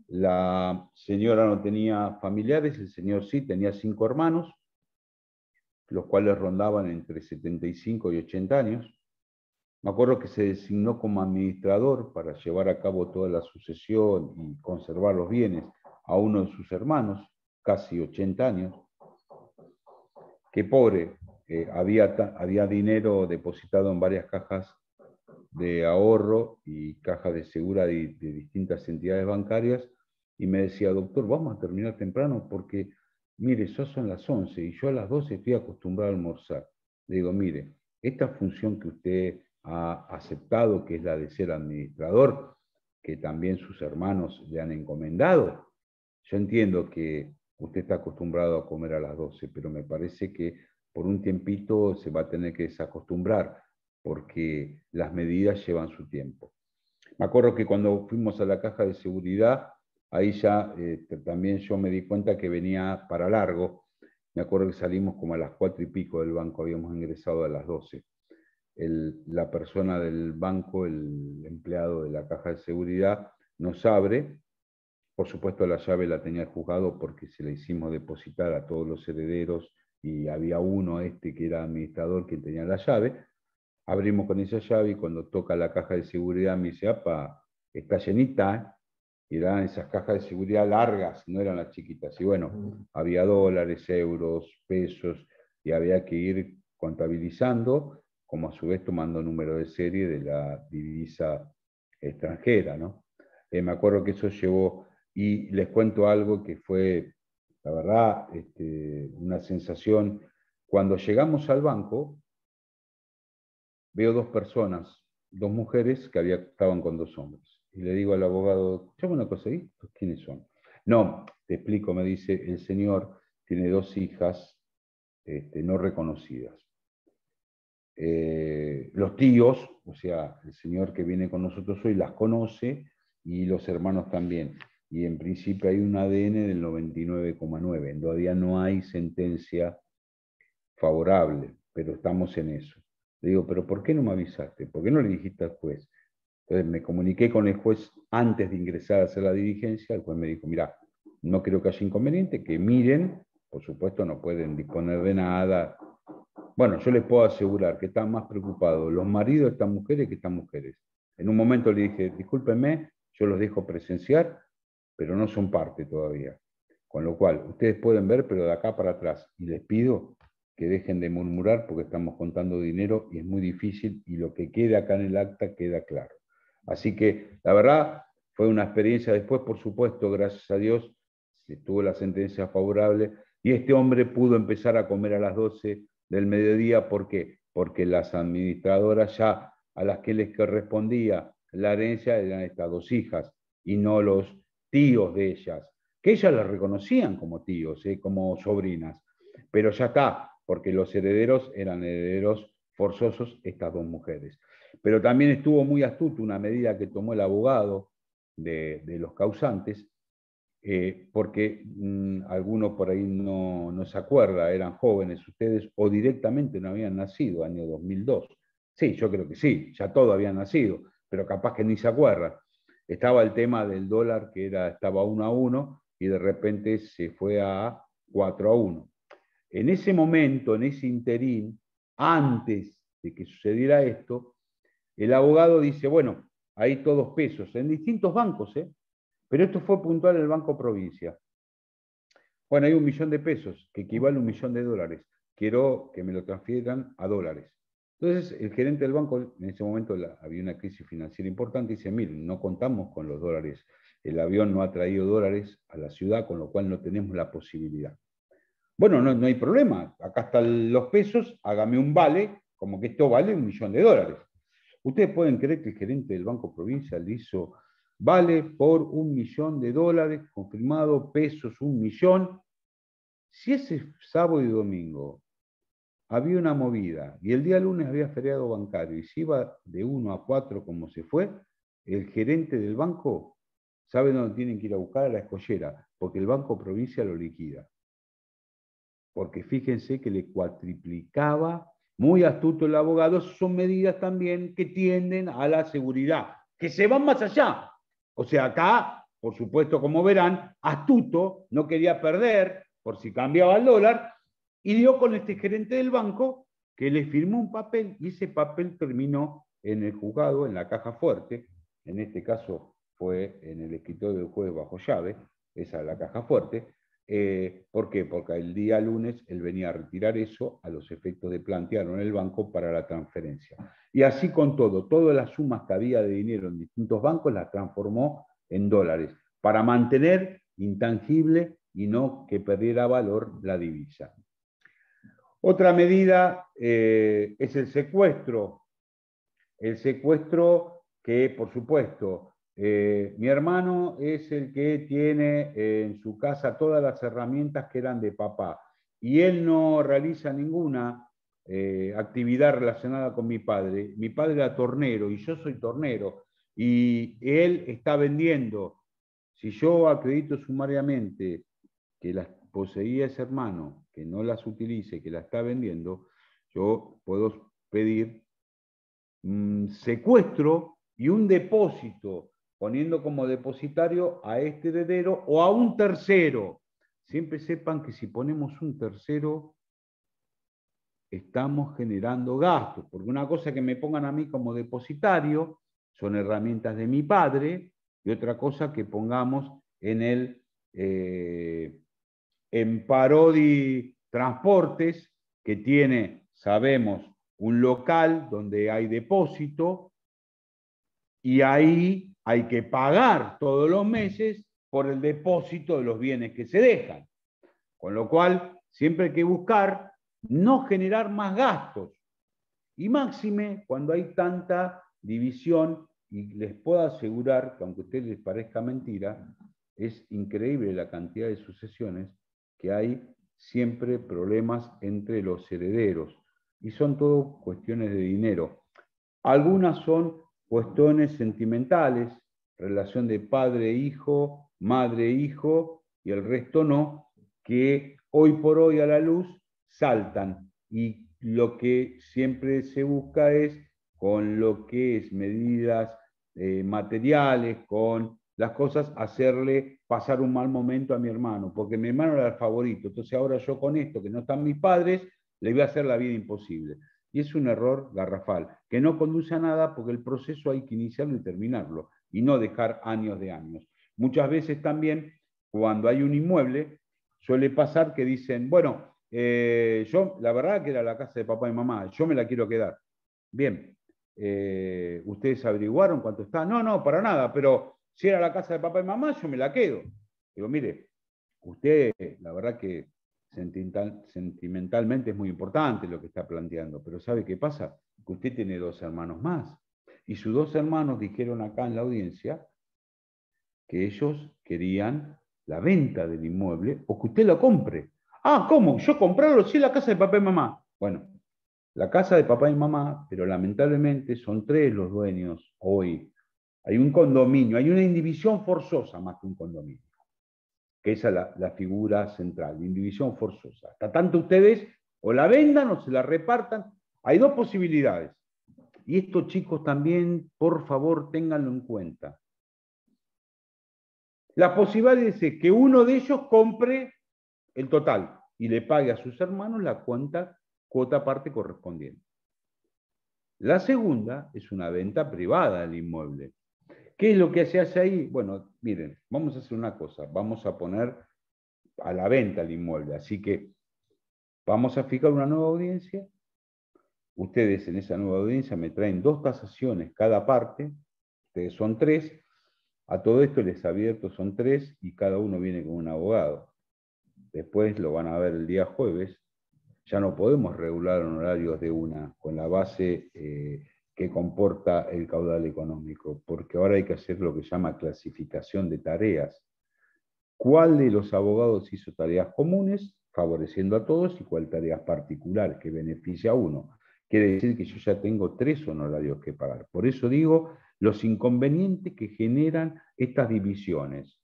La señora no tenía familiares, el señor sí, tenía 5 hermanos, los cuales rondaban entre 75 y 80 años. Me acuerdo que se designó como administrador para llevar a cabo toda la sucesión y conservar los bienes a uno de sus hermanos, casi 80 años, que pobre, había dinero depositado en varias cajas de ahorro y cajas de segura de distintas entidades bancarias, y me decía, doctor, vamos a terminar temprano porque, mire, ya son las 11 y yo a las 12 estoy acostumbrado a almorzar. Le digo, mire, esta función que usted ha aceptado, que es la de ser administrador, que también sus hermanos le han encomendado, yo entiendo que usted está acostumbrado a comer a las 12, pero me parece que por un tiempito se va a tener que desacostumbrar, porque las medidas llevan su tiempo. Me acuerdo que cuando fuimos a la caja de seguridad, ahí ya también yo me di cuenta que venía para largo. Me acuerdo que salimos como a las 4 y pico del banco, habíamos ingresado a las 12. La persona del banco, el empleado de la caja de seguridad, nos abre. Por supuesto la llave la tenía el juzgado porque se la hicimos depositar a todos los herederos y había uno que era administrador que tenía la llave. Abrimos con esa llave y cuando toca la caja de seguridad me dice, apa, está llenita, ¿eh? Y eran esas cajas de seguridad largas, no eran las chiquitas. Y bueno, había dólares, euros, pesos, y había que ir contabilizando, como a su vez tomando número de serie de la divisa extranjera, ¿no? Me acuerdo que eso llevó, y les cuento algo que fue, la verdad, una sensación. Cuando llegamos al banco, veo dos personas, dos mujeres que estaban con dos hombres. Y le digo al abogado, escuchame una cosa, ¿y estos quiénes son? No, te explico, me dice, el señor tiene dos hijas no reconocidas. Los tíos, o sea, el señor que viene con nosotros hoy las conoce y los hermanos también. Y en principio hay un ADN del 99,9. Todavía no hay sentencia favorable, pero estamos en eso. Le digo, pero ¿por qué no me avisaste? ¿Por qué no le dijiste al juez? Entonces me comuniqué con el juez antes de ingresar a hacer la diligencia. El juez me dijo, mira, no creo que haya inconveniente, que miren, por supuesto no pueden disponer de nada. Bueno, yo les puedo asegurar que están más preocupados los maridos de estas mujeres que estas mujeres. En un momento le dije, discúlpenme, yo los dejo presenciar, pero no son parte todavía. Con lo cual, ustedes pueden ver, pero de acá para atrás. Y les pido que dejen de murmurar porque estamos contando dinero y es muy difícil y lo que queda acá en el acta queda claro. Así que, la verdad, fue una experiencia después, por supuesto, gracias a Dios, se tuvo la sentencia favorable y este hombre pudo empezar a comer a las 12 del mediodía. ¿Por qué? Porque las administradoras ya a las que les correspondía la herencia eran estas dos hijas y no los tíos de ellas, que ellas las reconocían como tíos, como sobrinas, pero ya está, porque los herederos eran herederos forzosos, estas dos mujeres. Pero también estuvo muy astuto una medida que tomó el abogado de los causantes, porque algunos por ahí no se acuerda, eran jóvenes ustedes o directamente no habían nacido, año 2002. Sí, yo creo que sí, ya todos habían nacido, pero capaz que ni se acuerdan. Estaba el tema del dólar que estaba 1-1 y de repente se fue a 4-1. En ese momento, en ese interín, antes de que sucediera esto, el abogado dice, bueno, hay todos pesos en distintos bancos, pero esto fue puntual en el Banco Provincia. Bueno, hay 1 millón de pesos, que equivale a 1 millón de dólares. Quiero que me lo transfieran a dólares. Entonces, el gerente del banco, en ese momento había una crisis financiera importante, y dice, miren, no contamos con los dólares. El avión no ha traído dólares a la ciudad, con lo cual no tenemos la posibilidad. Bueno, no hay problema. Acá están los pesos, hágame un vale, como que esto vale 1 millón de dólares. Ustedes pueden creer que el gerente del Banco Provincia le hizo vale por 1 millón de dólares, confirmado, pesos 1 millón. Si ese sábado y domingo había una movida y el día lunes había feriado bancario y se iba de 1 a 4 como se fue, el gerente del banco sabe dónde tienen que ir a buscar a la escollera, porque el Banco Provincia lo liquida. Porque fíjense que le cuatriplicaba, muy astuto el abogado, son medidas también que tienden a la seguridad, que se van más allá. O sea, acá, por supuesto, como verán, astuto, no quería perder por si cambiaba el dólar, y dio con este gerente del banco que le firmó un papel, y ese papel terminó en el juzgado, en la caja fuerte. En este caso fue en el escritorio del juez bajo llave, esa es la caja fuerte. ¿Por qué? Porque el día lunes él venía a retirar eso a los efectos de plantearlo en el banco para la transferencia. Y así con todo, todas las sumas que había de dinero en distintos bancos las transformó en dólares para mantener intangible y no que perdiera valor la divisa. Otra medida es el secuestro. El secuestro que, por supuesto, mi hermano es el que tiene en su casa todas las herramientas que eran de papá y él no realiza ninguna actividad relacionada con mi padre. Mi padre era tornero y yo soy tornero y él está vendiendo. Si yo acredito sumariamente que las poseía ese hermano, que no las utilice, que las está vendiendo, yo puedo pedir secuestro y un depósito, poniendo como depositario a este heredero o a un tercero. Siempre sepan que si ponemos un tercero, estamos generando gastos, porque una cosa que me pongan a mí como depositario son herramientas de mi padre, y otra cosa que pongamos en Parodi Transportes, que tiene, sabemos, un local donde hay depósito, y ahí hay que pagar todos los meses por el depósito de los bienes que se dejan. Con lo cual, siempre hay que buscar no generar más gastos. Y máxime cuando hay tanta división, y les puedo asegurar que aunque a ustedes les parezca mentira, es increíble la cantidad de sucesiones que hay siempre problemas entre los herederos. Y son todo cuestiones de dinero. Algunas son cuestiones sentimentales, relación de padre-hijo, madre-hijo, y el resto no, que hoy por hoy a la luz saltan. Y lo que siempre se busca es, con lo que es medidas materiales, con las cosas, hacerle pasar un mal momento a mi hermano, porque mi hermano era el favorito. Entonces ahora yo con esto, que no están mis padres, le voy a hacer la vida imposible. Y es un error garrafal, que no conduce a nada, porque el proceso hay que iniciarlo y terminarlo, y no dejar años de años. Muchas veces también, cuando hay un inmueble, suele pasar que dicen, bueno, yo la verdad que era la casa de papá y mamá, yo me la quiero quedar. Bien, ¿ustedes averiguaron cuánto está? No, para nada, pero si era la casa de papá y mamá, yo me la quedo. Digo, mire, usted, la verdad que sentimentalmente es muy importante lo que está planteando, pero ¿sabe qué pasa? Que usted tiene 2 hermanos más, y sus 2 hermanos dijeron acá en la audiencia que ellos querían la venta del inmueble o que usted lo compre. Ah, ¿cómo? ¿Yo comprarlo? Sí, la casa de papá y mamá. Bueno, la casa de papá y mamá, pero lamentablemente son 3 los dueños hoy. Hay un condominio, hay una indivisión forzosa más que un condominio, que esa es la figura central, la indivisión forzosa. Hasta tanto ustedes o la vendan o se la repartan. Hay 2 posibilidades. Y estos chicos también, por favor, ténganlo en cuenta. La posibilidad es que uno de ellos compre el total y le pague a sus hermanos la cuota parte correspondiente. La segunda es una venta privada del inmueble. ¿Qué es lo que se hace ahí? Bueno, miren, vamos a hacer una cosa, vamos a poner a la venta el inmueble, así que vamos a fijar una nueva audiencia. Ustedes en esa nueva audiencia me traen 2 tasaciones cada parte, ustedes son 3, a todo esto les abierto son 3 y cada uno viene con un abogado. Después lo van a ver el día jueves. Ya no podemos regular honorarios de una con la base que comporta el caudal económico, porque ahora hay que hacer lo que se llama clasificación de tareas. ¿Cuál de los abogados hizo tareas comunes, favoreciendo a todos, y cuál tareas particulares, que beneficia a uno? Quiere decir que yo ya tengo 3 honorarios que pagar. Por eso digo los inconvenientes que generan estas divisiones.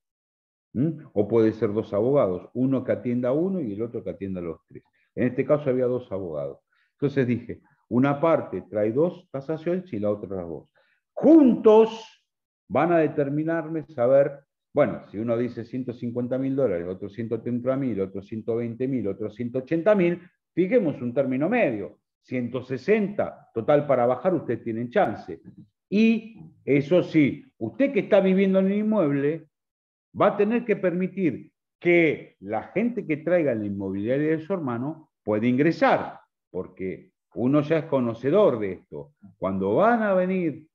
O puede ser 2 abogados, uno que atienda a uno y el otro que atienda a los 3. En este caso había 2 abogados. Entonces dije, una parte trae 2 tasaciones y la otra las 2. Juntos van a determinarme saber, bueno, si uno dice $150.000, otro 130.000, otro 120.000, otro 180.000, fijemos un término medio. 160, total, para bajar ustedes tienen chance. Y eso sí, usted que está viviendo en el inmueble va a tener que permitir que la gente que traiga la inmobiliaria de su hermano pueda ingresar, porque uno ya es conocedor de esto. Cuando van a venir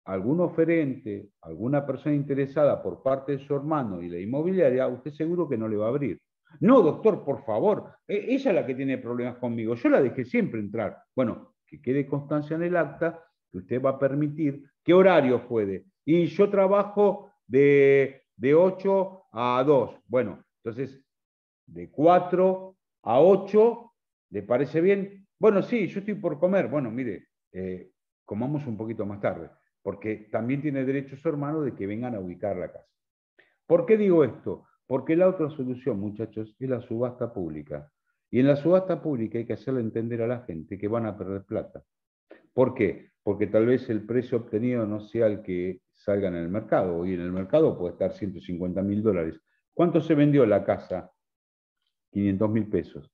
algún oferente, alguna persona interesada por parte de su hermano y la inmobiliaria, usted seguro que no le va a abrir. No, doctor, por favor, ella es la que tiene problemas conmigo, yo la dejé siempre entrar. Bueno, que quede constancia en el acta que usted va a permitir. ¿Qué horario puede? Y yo trabajo de 8 a 2. Bueno, entonces, de 4 a 8, ¿le parece bien? Bueno, sí, yo estoy por comer. Bueno, mire, comamos un poquito más tarde, porque también tiene derecho su hermano de que vengan a ubicar la casa. ¿Por qué digo esto? Porque la otra solución, muchachos, es la subasta pública. Y en la subasta pública hay que hacerle entender a la gente que van a perder plata. ¿Por qué? Porque tal vez el precio obtenido no sea el que salga en el mercado. Hoy en el mercado puede estar $150.000. ¿Cuánto se vendió la casa? 500.000 pesos.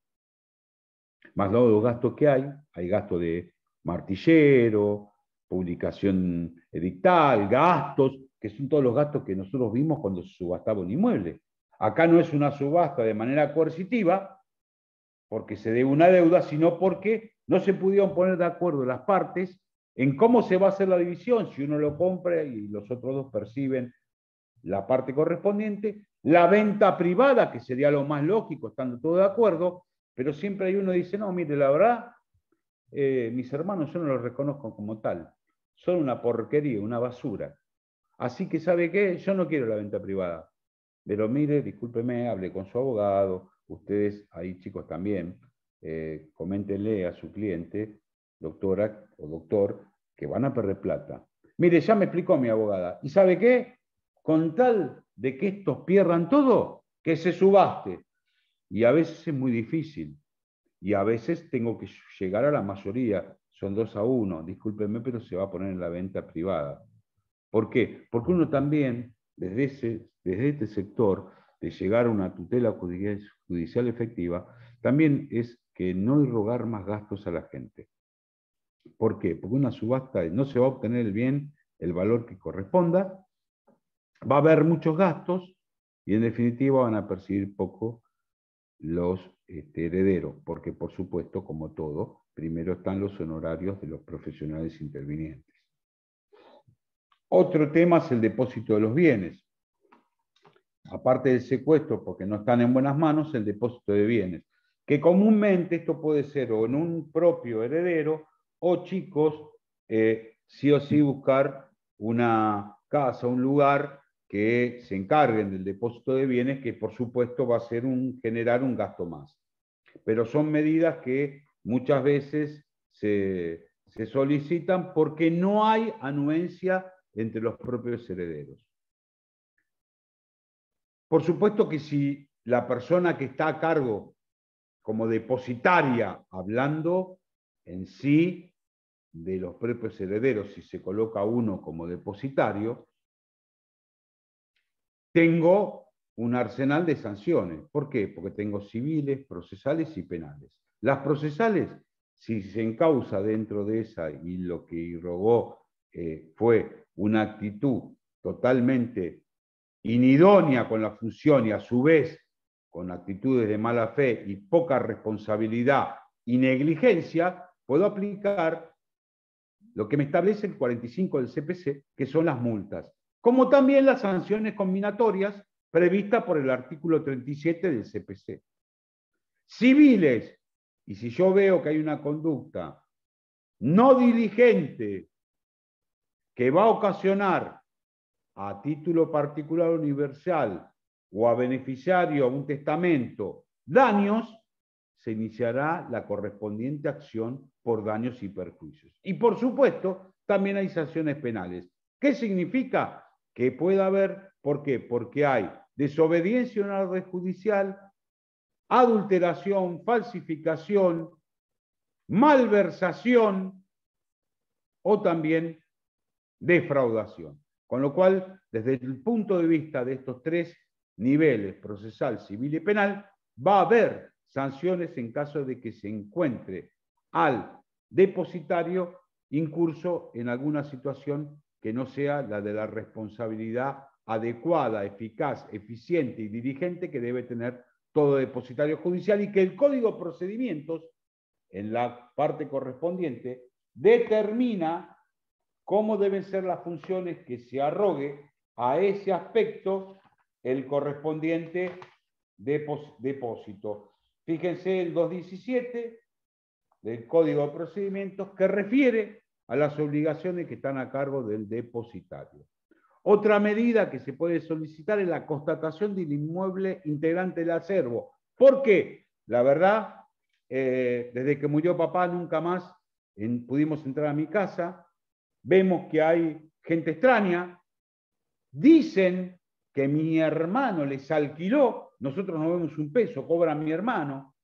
Más luego los gastos que hay gastos de martillero, publicación edictal, gastos, que son todos los gastos que nosotros vimos cuando se subastaba un inmueble. Acá no es una subasta de manera coercitiva, porque se debe una deuda, sino porque no se pudieron poner de acuerdo las partes en cómo se va a hacer la división, si uno lo compra y los otros dos perciben la parte correspondiente, la venta privada, que sería lo más lógico, estando todos de acuerdo, pero siempre hay uno que dice, no, mire, la verdad, mis hermanos yo no los reconozco como tal, son una porquería, una basura. Así que, ¿sabe qué? Yo no quiero la venta privada. Pero mire, discúlpeme, hable con su abogado, ustedes ahí chicos también, coméntenle a su cliente, doctora o doctor, que van a perder plata. Mire, ya me explicó mi abogada. ¿Y sabe qué? Con tal de que estos pierdan todo, que se subaste. Y a veces es muy difícil. Y a veces tengo que llegar a la mayoría. Son 2-1. Discúlpenme, pero se va a poner en la venta privada. ¿Por qué? Porque uno también, desde este sector, de llegar a una tutela judicial efectiva, también es que no irrogar más gastos a la gente. ¿Por qué? Porque una subasta no se va a obtener el bien, el valor que corresponda, va a haber muchos gastos y en definitiva van a percibir poco los herederos, porque por supuesto, como todo, primero están los honorarios de los profesionales intervinientes. Otro tema es el depósito de los bienes. Aparte del secuestro, porque no están en buenas manos, el depósito de bienes. Que comúnmente esto puede ser o en un propio heredero o chicos, sí o sí buscar una casa, un lugar que se encarguen del depósito de bienes, que por supuesto va a ser generar un gasto más. Pero son medidas que muchas veces se solicitan porque no hay anuencia entre los propios herederos. Por supuesto que si la persona que está a cargo como depositaria, hablando en sí de los propios herederos, si se coloca uno como depositario, tengo un arsenal de sanciones. ¿Por qué? Porque tengo civiles, procesales y penales. Las procesales, si se encausa dentro de esa y lo que irrogó fue una actitud totalmente inidónea con la función y a su vez con actitudes de mala fe y poca responsabilidad y negligencia, puedo aplicar lo que me establece el 45 del CPC, que son las multas, como también las sanciones combinatorias previstas por el artículo 37 del CPC. Civiles, y si yo veo que hay una conducta no diligente que va a ocasionar a título particular universal o a beneficiario a un testamento daños, se iniciará la correspondiente acción por daños y perjuicios. Y por supuesto, también hay sanciones penales. ¿Qué significa? Que puede haber, ¿por qué? Porque hay desobediencia a una orden judicial, adulteración, falsificación, malversación o también defraudación. Con lo cual, desde el punto de vista de estos tres niveles, procesal, civil y penal, va a haber sanciones en caso de que se encuentre al depositario incurso en alguna situación que no sea la de la responsabilidad adecuada, eficaz, eficiente y diligente que debe tener todo depositario judicial y que el Código de Procedimientos, en la parte correspondiente, determina cómo deben ser las funciones que se arrogue a ese aspecto el correspondiente depósito. Fíjense el 217 del Código de Procedimientos que refiere a las obligaciones que están a cargo del depositario. Otra medida que se puede solicitar es la constatación del inmueble integrante del acervo. ¿Por qué? La verdad, desde que murió papá nunca más pudimos entrar a mi casa. Vemos que hay gente extraña. Dicen que mi hermano les alquiló. Nosotros no vemos un peso, cobra mi hermano.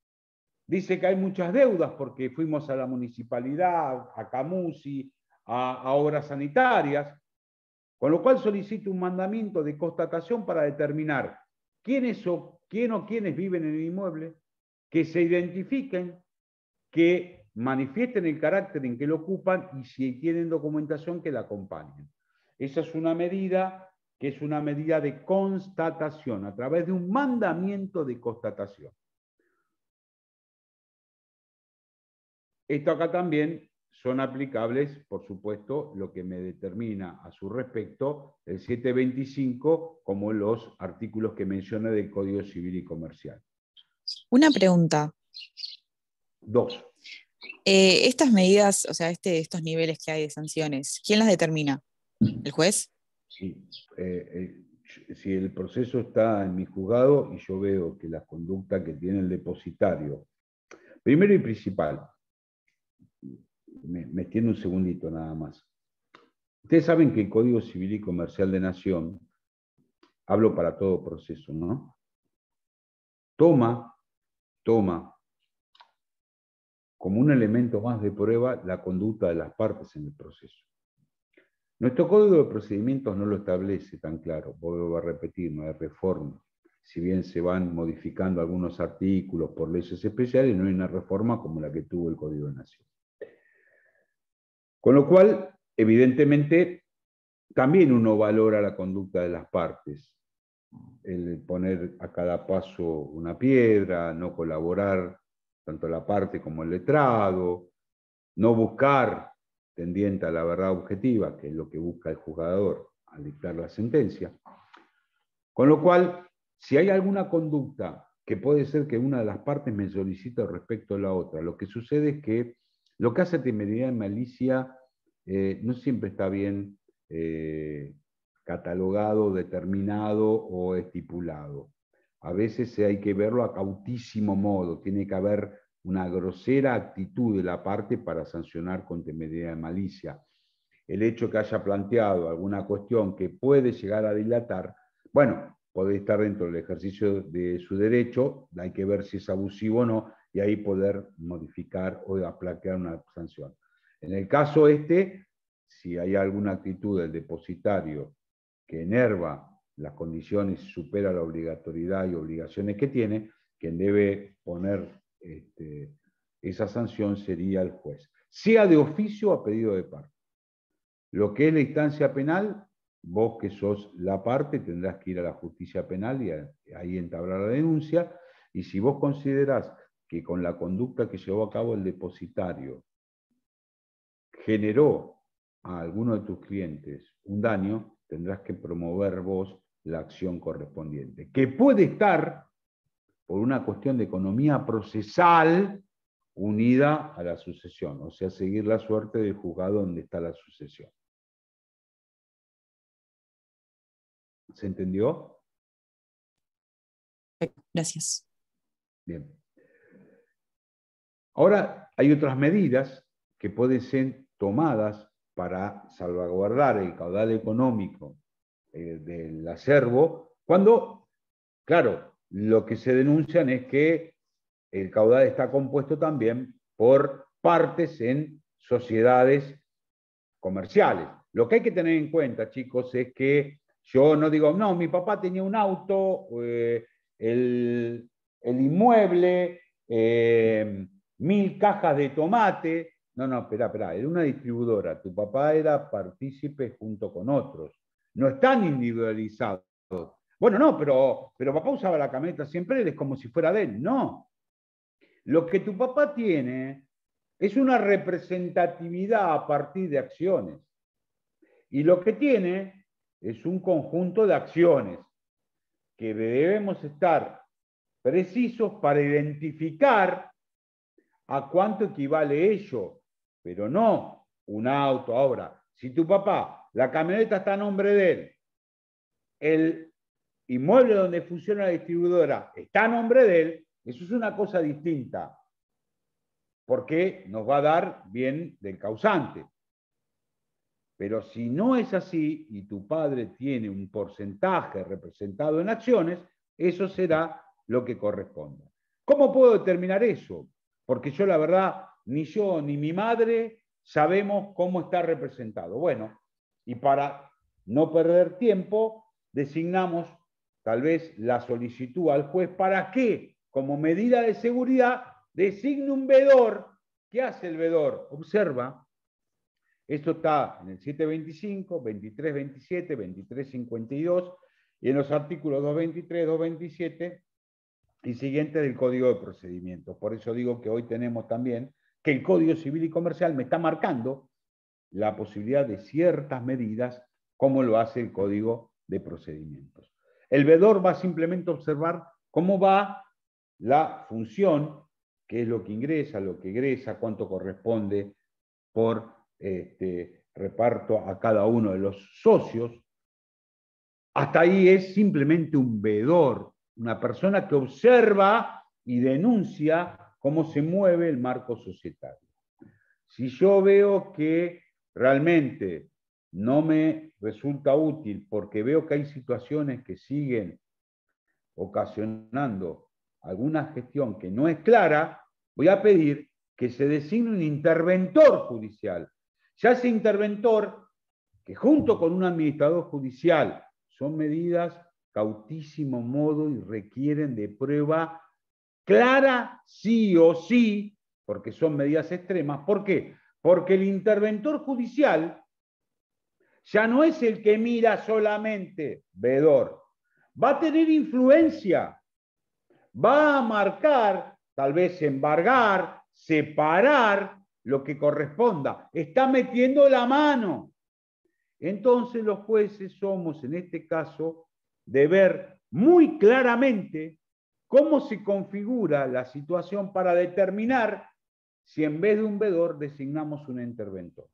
Dice que hay muchas deudas porque fuimos a la municipalidad, a Camusi, a obras sanitarias. Con lo cual solicito un mandamiento de constatación para determinar quién o quiénes viven en el inmueble, que se identifiquen que manifiesten el carácter en que lo ocupan y si tienen documentación que la acompañen. Esa es una medida que es una medida de constatación, a través de un mandamiento de constatación. Esto acá también son aplicables, por supuesto, lo que me determina a su respecto el 725 como los artículos que mencioné del Código Civil y Comercial. Una pregunta. 2. Estas medidas, o sea, estos niveles que hay de sanciones, ¿quién las determina? ¿El juez? Sí. Si el proceso está en mi juzgado y yo veo que la conducta que tiene el depositario, primero y principal, me extiendo un segundito nada más. Ustedes saben que el Código Civil y Comercial de Nación, hablo para todo proceso, ¿no? Toma como un elemento más de prueba la conducta de las partes en el proceso. Nuestro Código de Procedimientos no lo establece tan claro, vuelvo a repetir, no hay reforma. Si bien se van modificando algunos artículos por leyes especiales, no hay una reforma como la que tuvo el Código de Nación. Con lo cual, evidentemente, también uno valora la conducta de las partes. El poner a cada paso una piedra, no colaborar tanto la parte como el letrado, no buscar tendiente a la verdad objetiva, que es lo que busca el juzgador al dictar la sentencia. Con lo cual, si hay alguna conducta que puede ser que una de las partes me solicite respecto a la otra, lo que sucede es que lo que hace temeridad y malicia no siempre está bien catalogado, determinado o estipulado. A veces hay que verlo a cautísimo modo, tiene que haber una grosera actitud de la parte para sancionar con temeridad y malicia. El hecho que haya planteado alguna cuestión que puede llegar a dilatar, bueno, puede estar dentro del ejercicio de su derecho, hay que ver si es abusivo o no, y ahí poder modificar o aplacar una sanción. En el caso si hay alguna actitud del depositario que enerva las condiciones y supera la obligatoriedad y obligaciones que tiene, quien debe poner esa sanción sería el juez, sea de oficio o a pedido de parte. Lo que es la instancia penal, vos que sos la parte tendrás que ir a la justicia penal y ahí entablar la denuncia, y si vos considerás que con la conducta que llevó a cabo el depositario generó a alguno de tus clientes un daño, tendrás que promover vos la acción correspondiente, que puede estar por una cuestión de economía procesal unida a la sucesión, o sea, seguir la suerte del juzgado donde está la sucesión. ¿Se entendió? Gracias. Bien. Ahora hay otras medidas que pueden ser tomadas para salvaguardar el caudal económico del acervo, cuando, claro, lo que se denuncian es que el caudal está compuesto también por partes en sociedades comerciales. Lo que hay que tener en cuenta, chicos, es que yo no digo, no, mi papá tenía un auto, el inmueble, 1000 cajas de tomate. No, espera, era una distribuidora. Tu papá era partícipe junto con otros. No están individualizados. Bueno, no, pero papá usaba la camioneta siempre, es como si fuera de él. No. Lo que tu papá tiene es una representatividad a partir de acciones. Y lo que tiene es un conjunto de acciones que debemos estar precisos para identificar a cuánto equivale ello, pero no un auto. Ahora, si tu papá, la camioneta está a nombre de él, el inmueble donde funciona la distribuidora está a nombre de él, eso es una cosa distinta, porque nos va a dar bien del causante. Pero si no es así y tu padre tiene un porcentaje representado en acciones, eso será lo que corresponda. ¿Cómo puedo determinar eso? Porque yo la verdad, ni yo ni mi madre sabemos cómo está representado. Bueno, y para no perder tiempo, designamos tal vez la solicitud al juez para que, como medida de seguridad, designe un veedor ¿Qué hace el veedor? Observa, esto está en el 725, 2327, 2352 y en los artículos 223, 227 y siguientes del Código de Procedimientos. Por eso digo que hoy tenemos también que el Código Civil y Comercial me está marcando la posibilidad de ciertas medidas como lo hace el Código de Procedimientos. El veedor va simplemente a observar cómo va la función, qué es lo que ingresa, lo que egresa, cuánto corresponde por reparto a cada uno de los socios. Hasta ahí es simplemente un veedor, una persona que observa y denuncia cómo se mueve el marco societario. Si yo veo que realmente no me resulta útil porque veo que hay situaciones que siguen ocasionando alguna gestión que no es clara, voy a pedir que se designe un interventor judicial. Ya ese interventor, que junto con un administrador judicial son medidas cautísimo modo y requieren de prueba clara, sí o sí, porque son medidas extremas. ¿Por qué? Porque el interventor judicial ya no es el que mira solamente, veedor, va a tener influencia, va a marcar, tal vez embargar, separar lo que corresponda, está metiendo la mano. Entonces los jueces somos, en este caso, de ver muy claramente cómo se configura la situación para determinar si en vez de un veedor designamos un interventor.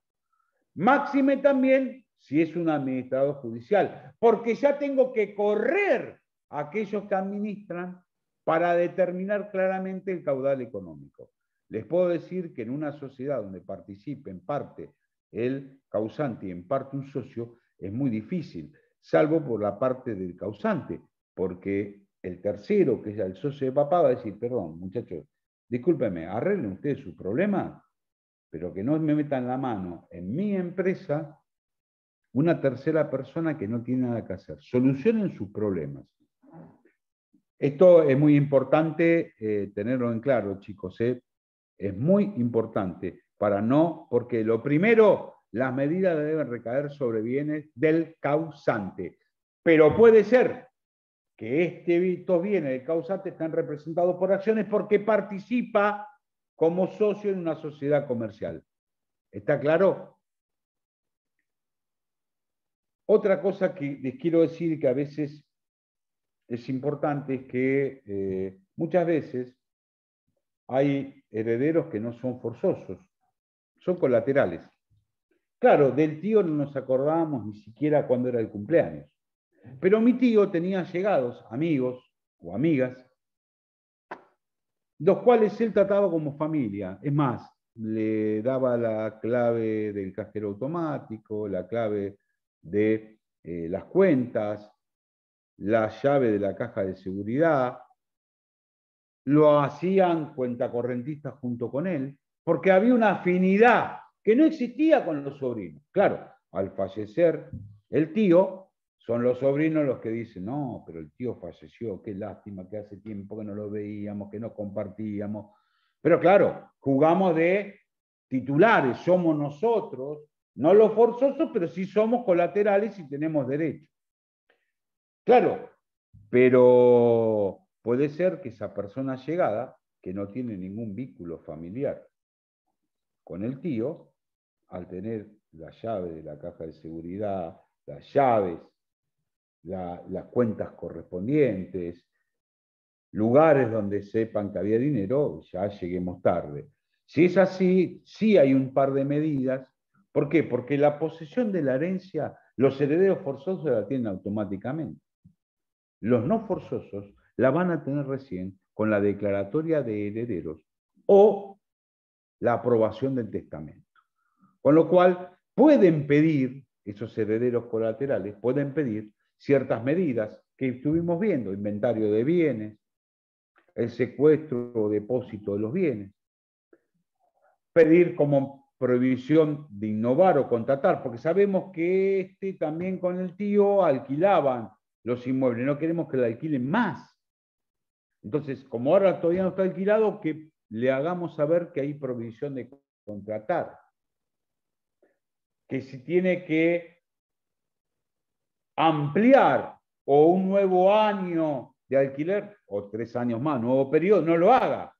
Máxime también si es un administrador judicial, porque ya tengo que correr a aquellos que administran para determinar claramente el caudal económico. Les puedo decir que en una sociedad donde participe en parte el causante y en parte un socio, es muy difícil, salvo por la parte del causante, porque el tercero, que es el socio de papá, va a decir, perdón, muchachos, discúlpenme, arreglen ustedes su problema, pero que no me metan la mano en mi empresa una tercera persona que no tiene nada que hacer. Solucionen sus problemas. Esto es muy importante tenerlo en claro, chicos. Es muy importante para no, porque lo primero, las medidas deben recaer sobre bienes del causante. Pero puede ser que estos bienes del causante están representados por acciones porque participa como socio en una sociedad comercial. ¿Está claro? Otra cosa que les quiero decir que a veces es importante es que muchas veces hay herederos que no son forzosos, son colaterales. Claro, del tío no nos acordábamos ni siquiera cuándo era el cumpleaños. Pero mi tío tenía allegados, amigos o amigas, los cuales él trataba como familia. Es más, le daba la clave del cajero automático, la clave de las cuentas, la llave de la caja de seguridad. Lo hacían cuentacorrentistas junto con él, porque había una afinidad que no existía con los sobrinos. Claro, al fallecer el tío, son los sobrinos los que dicen, no, pero el tío falleció, qué lástima, que hace tiempo que no lo veíamos, que no compartíamos. Pero claro, jugamos de titulares, somos nosotros, no los forzosos, pero sí somos colaterales y tenemos derecho. Claro, pero puede ser que esa persona llegada, que no tiene ningún vínculo familiar con el tío, al tener la llave de la caja de seguridad, las llaves, las cuentas correspondientes, lugares donde sepan que había dinero, ya lleguemos tarde. Si es así, sí hay un par de medidas. ¿Por qué? Porque la posesión de la herencia, los herederos forzosos la tienen automáticamente. Los no forzosos la van a tener recién con la declaratoria de herederos o la aprobación del testamento. Con lo cual, pueden pedir, esos herederos colaterales, pueden pedir ciertas medidas que estuvimos viendo, inventario de bienes, el secuestro o depósito de los bienes, pedir como prohibición de innovar o contratar, porque sabemos que también con el tío alquilaban los inmuebles, no queremos que lo alquilen más. Entonces, como ahora todavía no está alquilado, que le hagamos saber que hay provisión de contratar, que si tiene que ampliar o un nuevo año de alquiler, o 3 años más, nuevo periodo, no lo haga.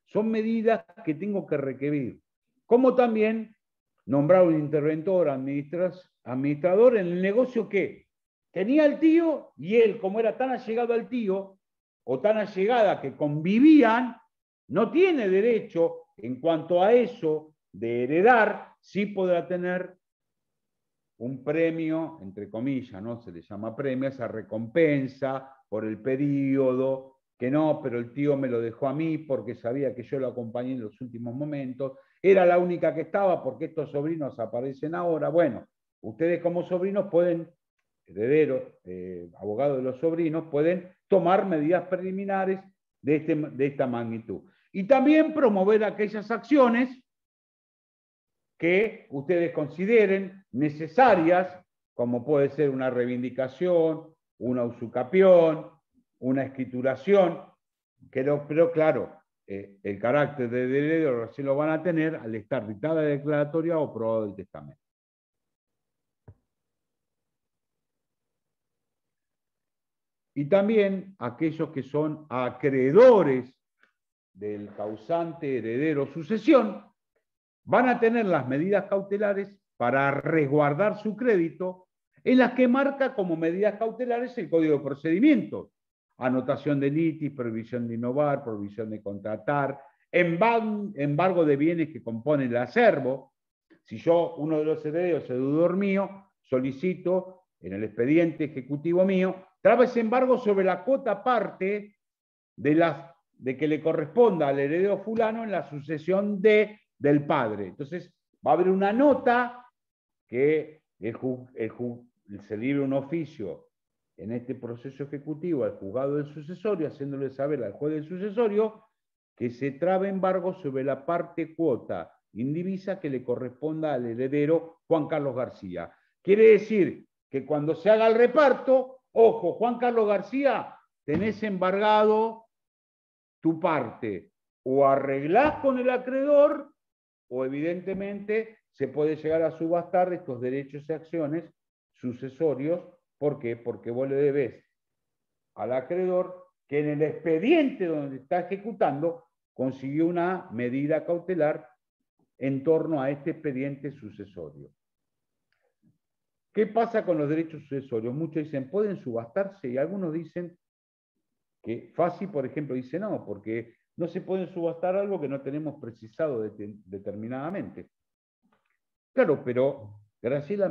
Son medidas que tengo que requerir. Como también nombrar un interventor, administrador en el negocio que tenía el tío y él, como era tan allegado al tío, o tan allegada que convivían, no tiene derecho en cuanto a eso de heredar, sí podrá tener un premio, entre comillas, ¿no? Se le llama premio, esa recompensa por el periodo, que no, pero el tío me lo dejó a mí porque sabía que yo lo acompañé en los últimos momentos, era la única que estaba porque estos sobrinos aparecen ahora. Bueno, ustedes como sobrinos pueden, herederos, abogados de los sobrinos, pueden tomar medidas preliminares de esta magnitud. Y también promover aquellas acciones que ustedes consideren necesarias, como puede ser una reivindicación, una usucapión, una escrituración, pero claro, el carácter de heredero se lo van a tener al estar dictada la declaratoria o aprobado el testamento. Y también aquellos que son acreedores del causante heredero sucesión, van a tener las medidas cautelares para resguardar su crédito, en las que marca como medidas cautelares el Código de Procedimientos. Anotación de litis, prohibición de innovar, prohibición de contratar, embargo de bienes que componen el acervo. Si yo, uno de los herederos, es deudor mío, solicito en el expediente ejecutivo mío, traba ese embargo sobre la cuota parte de que le corresponda al heredero fulano en la sucesión del padre. Entonces, va a haber una nota que se libre un oficio en este proceso ejecutivo al juzgado del sucesorio, haciéndole saber al juez del sucesorio que se traba embargo sobre la parte cuota indivisa que le corresponda al heredero Juan Carlos García. Quiere decir que cuando se haga el reparto, ojo, Juan Carlos García, tenés embargado tu parte, o arreglás con el acreedor, o evidentemente se puede llegar a subastar estos derechos y acciones sucesorios. ¿Por qué? Porque vos le debés al acreedor que en el expediente donde está ejecutando consiguió una medida cautelar en torno a este expediente sucesorio. ¿Qué pasa con los derechos sucesorios? Muchos dicen, ¿pueden subastarse? Y algunos dicen que Fassi, por ejemplo, dice no, porque no se puede subastar algo que no tenemos precisado determinadamente. Claro, pero Graciela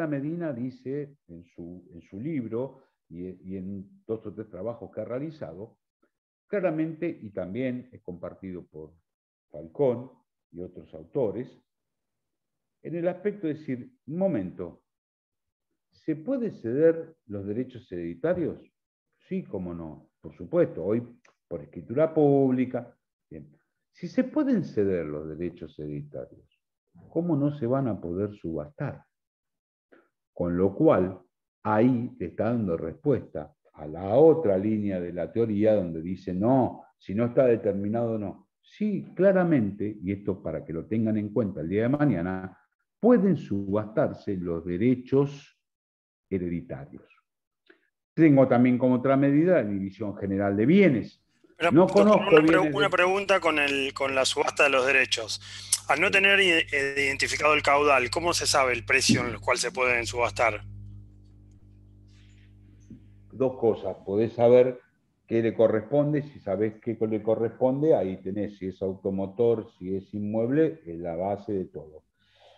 Medina dice en su libro y en 2 o 3 trabajos que ha realizado, claramente, y también es compartido por Falcón y otros autores, en el aspecto de decir, un momento, ¿se puede ceder los derechos hereditarios? Sí, cómo no, por supuesto, hoy por escritura pública. Bien. Si se pueden ceder los derechos hereditarios, ¿cómo no se van a poder subastar? Con lo cual, ahí te está dando respuesta a la otra línea de la teoría donde dice, no, si no está determinado, no. Sí, claramente, y esto para que lo tengan en cuenta el día de mañana, pueden subastarse los derechos hereditarios. Tengo también como otra medida la división general de bienes. Pero, no doctor, conozco una pregunta con la subasta de los derechos. Al no tener identificado el caudal, ¿cómo se sabe el precio en el cual se pueden subastar? 2 cosas. Podés saber qué le corresponde. Si sabés qué le corresponde, ahí tenés si es automotor, si es inmueble, es la base de todo.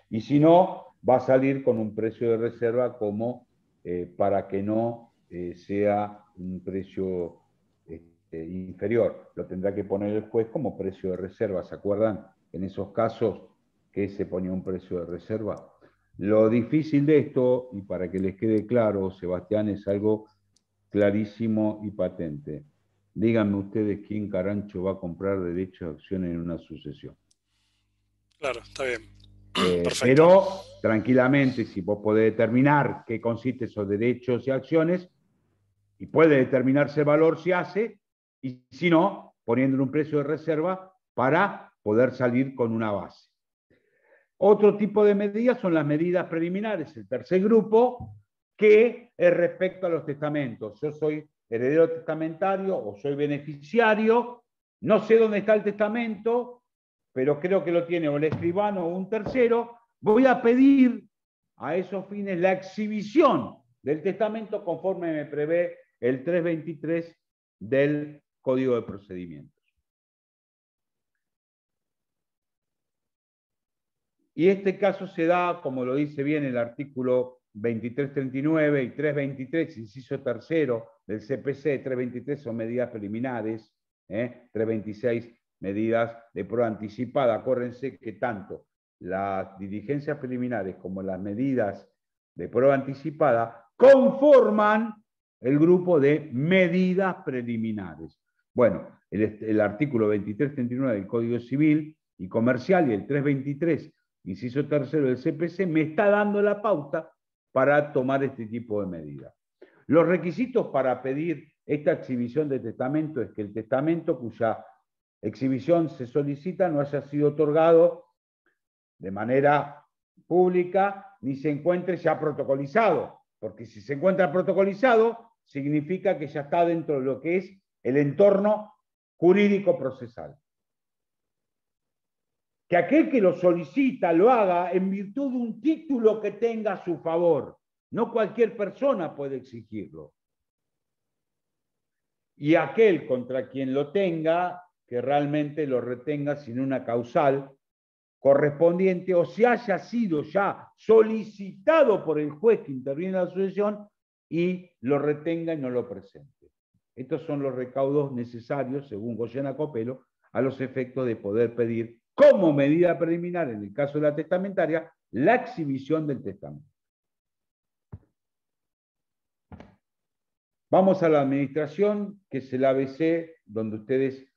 Y si no, va a salir con un precio de reserva como para que no sea un precio inferior. Lo tendrá que poner el juez como precio de reserva. ¿Se acuerdan en esos casos que se ponía un precio de reserva? Lo difícil de esto, y para que les quede claro, Sebastián, es algo clarísimo y patente. Díganme ustedes quién carancho va a comprar derechos de acción en una sucesión. Claro, está bien. Pero tranquilamente, si vos podés determinar qué consiste esos derechos y acciones, y puede determinarse el valor si hace, y si no, poniendo un precio de reserva para poder salir con una base. Otro tipo de medidas son las medidas preliminares, el tercer grupo, que es respecto a los testamentos. Yo soy heredero testamentario o soy beneficiario, no sé dónde está el testamento, pero creo que lo tiene o el escribano o un tercero. Voy a pedir a esos fines la exhibición del testamento conforme me prevé el 323 del Código de Procedimientos. Y este caso se da, como lo dice bien el artículo 2339 y 323, inciso tercero del CPC. 323 son medidas preliminares, 326 medidas de prueba anticipada. Acuérdense que tanto las diligencias preliminares como las medidas de prueba anticipada conforman el grupo de medidas preliminares. Bueno, el artículo 2339 del Código Civil y Comercial y el 323, inciso tercero del CPC, me está dando la pauta para tomar este tipo de medidas. Los requisitos para pedir esta exhibición de testamento es que el testamento cuya exhibición se solicita no haya sido otorgado de manera pública ni se encuentre ya protocolizado, porque si se encuentra protocolizado significa que ya está dentro de lo que es el entorno jurídico procesal. Que aquel que lo solicita lo haga en virtud de un título que tenga a su favor. No cualquier persona puede exigirlo. Y aquel contra quien lo tenga, que realmente lo retenga sin una causal correspondiente o si haya sido ya solicitado por el juez que interviene en la sucesión y lo retenga y no lo presente. Estos son los recaudos necesarios, según Goyena Copelo, a los efectos de poder pedir como medida preliminar, en el caso de la testamentaria, la exhibición del testamento. Vamos a la administración, que es el ABC, donde ustedes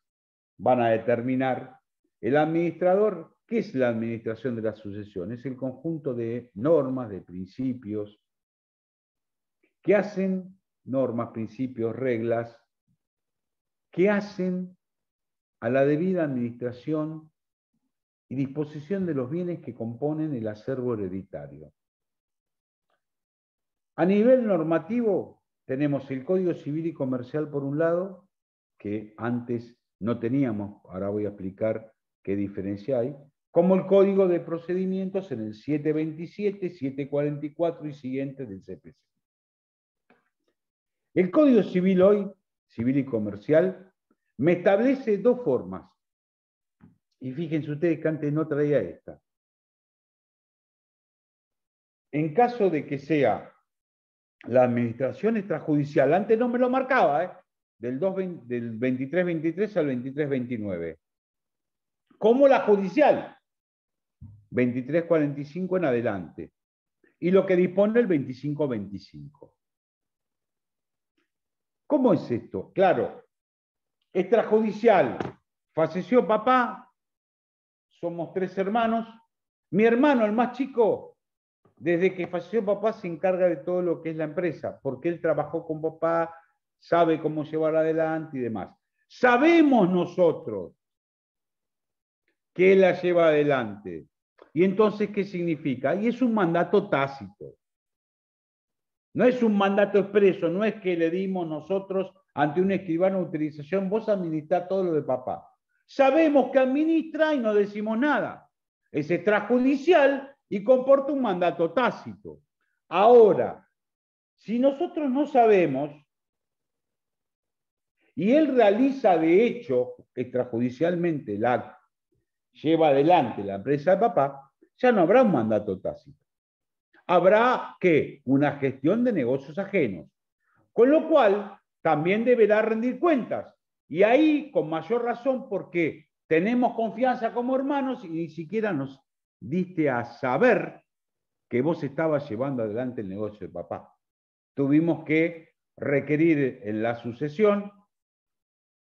van a determinar el administrador. ¿Qué es la administración de la sucesión? Es el conjunto de normas, de principios, que hacen normas, principios, reglas, que hacen a la debida administración y disposición de los bienes que componen el acervo hereditario. A nivel normativo tenemos el Código Civil y Comercial por un lado, que antes no teníamos, ahora voy a explicar qué diferencia hay, como el Código de Procedimientos en el 727, 744 y siguientes del CPC. El Código Civil hoy, Civil y Comercial, me establece dos formas. Y fíjense ustedes que antes no traía esta. En caso de que sea la administración extrajudicial, antes no me lo marcaba, del 2323 al 2329. Como la judicial, 2345 en adelante. Y lo que dispone el 2525. ¿Cómo es esto? Claro, extrajudicial, falleció papá, somos 3 hermanos. Mi hermano, el más chico, desde que falleció papá se encarga de todo lo que es la empresa, porque él trabajó con papá, sabe cómo llevarla adelante y demás. Sabemos nosotros que él la lleva adelante. ¿Y entonces qué significa? Y es un mandato tácito. No es un mandato expreso, no es que le dimos nosotros ante un escribano de utilización, vos administrá todo lo de papá. Sabemos que administra y no decimos nada. Es extrajudicial y comporta un mandato tácito. Ahora, si nosotros no sabemos y él realiza de hecho extrajudicialmente el acto, lleva adelante la empresa de papá, ya no habrá un mandato tácito. Habrá, ¿qué? Una gestión de negocios ajenos. Con lo cual, también deberá rendir cuentas. Y ahí, con mayor razón, porque tenemos confianza como hermanos y ni siquiera nos diste a saber que vos estabas llevando adelante el negocio de papá. Tuvimos que requerir en la sucesión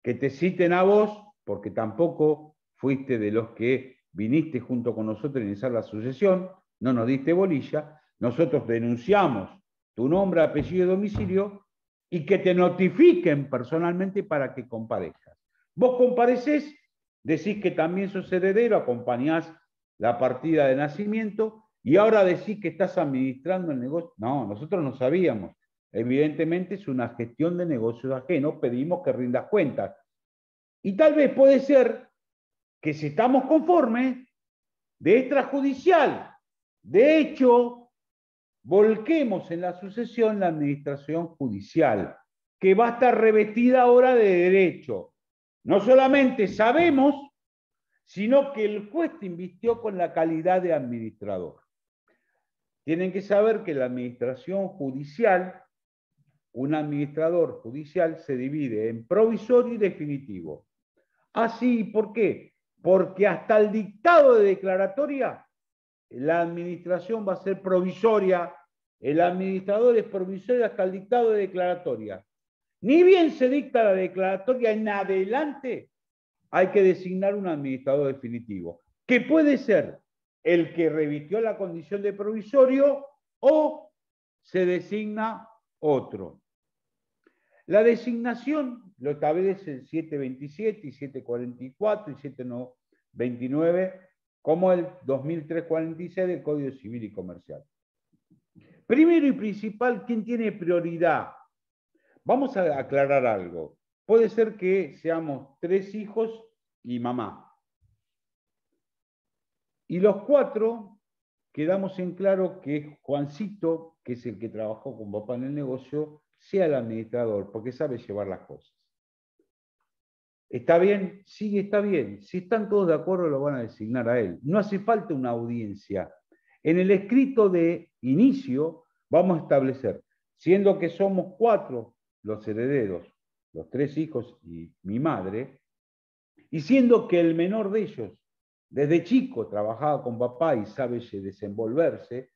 que te citen a vos, porque tampoco fuiste de los que viniste junto con nosotros a iniciar la sucesión, no nos diste bolilla, nosotros denunciamos tu nombre, apellido y domicilio y que te notifiquen personalmente para que comparezcas. Vos comparecés, decís que también sos heredero, acompañás la partida de nacimiento y ahora decís que estás administrando el negocio. No, nosotros no sabíamos. Evidentemente es una gestión de negocios ajenos, pedimos que rindas cuentas. Y tal vez puede ser que si estamos conformes, de extrajudicial. De hecho, volquemos en la sucesión la administración judicial, que va a estar revestida ahora de derecho. No solamente sabemos, sino que el juez te invistió con la calidad de administrador. Tienen que saber que la administración judicial, un administrador judicial se divide en provisorio y definitivo. Así, ¿por qué? Porque hasta el dictado de declaratoria, la administración va a ser provisoria, el administrador es provisorio hasta el dictado de declaratoria. Ni bien se dicta la declaratoria en adelante, hay que designar un administrador definitivo, que puede ser el que revistió la condición de provisorio o se designa otro. La designación lo establece el 727 y 744 y 729 como el 2346 del Código Civil y Comercial. Primero y principal, ¿quién tiene prioridad? Vamos a aclarar algo. Puede ser que seamos 3 hijos y mamá. Y los 4 quedamos en claro que Juancito, que es el que trabajó con papá en el negocio, sea el administrador, porque sabe llevar las cosas. ¿Está bien? Sí, está bien. Si están todos de acuerdo, lo van a designar a él. No hace falta una audiencia. En el escrito de inicio vamos a establecer, siendo que somos 4 los herederos, los 3 hijos y mi madre, y siendo que el menor de ellos, desde chico, trabajaba con papá y sabe desenvolverse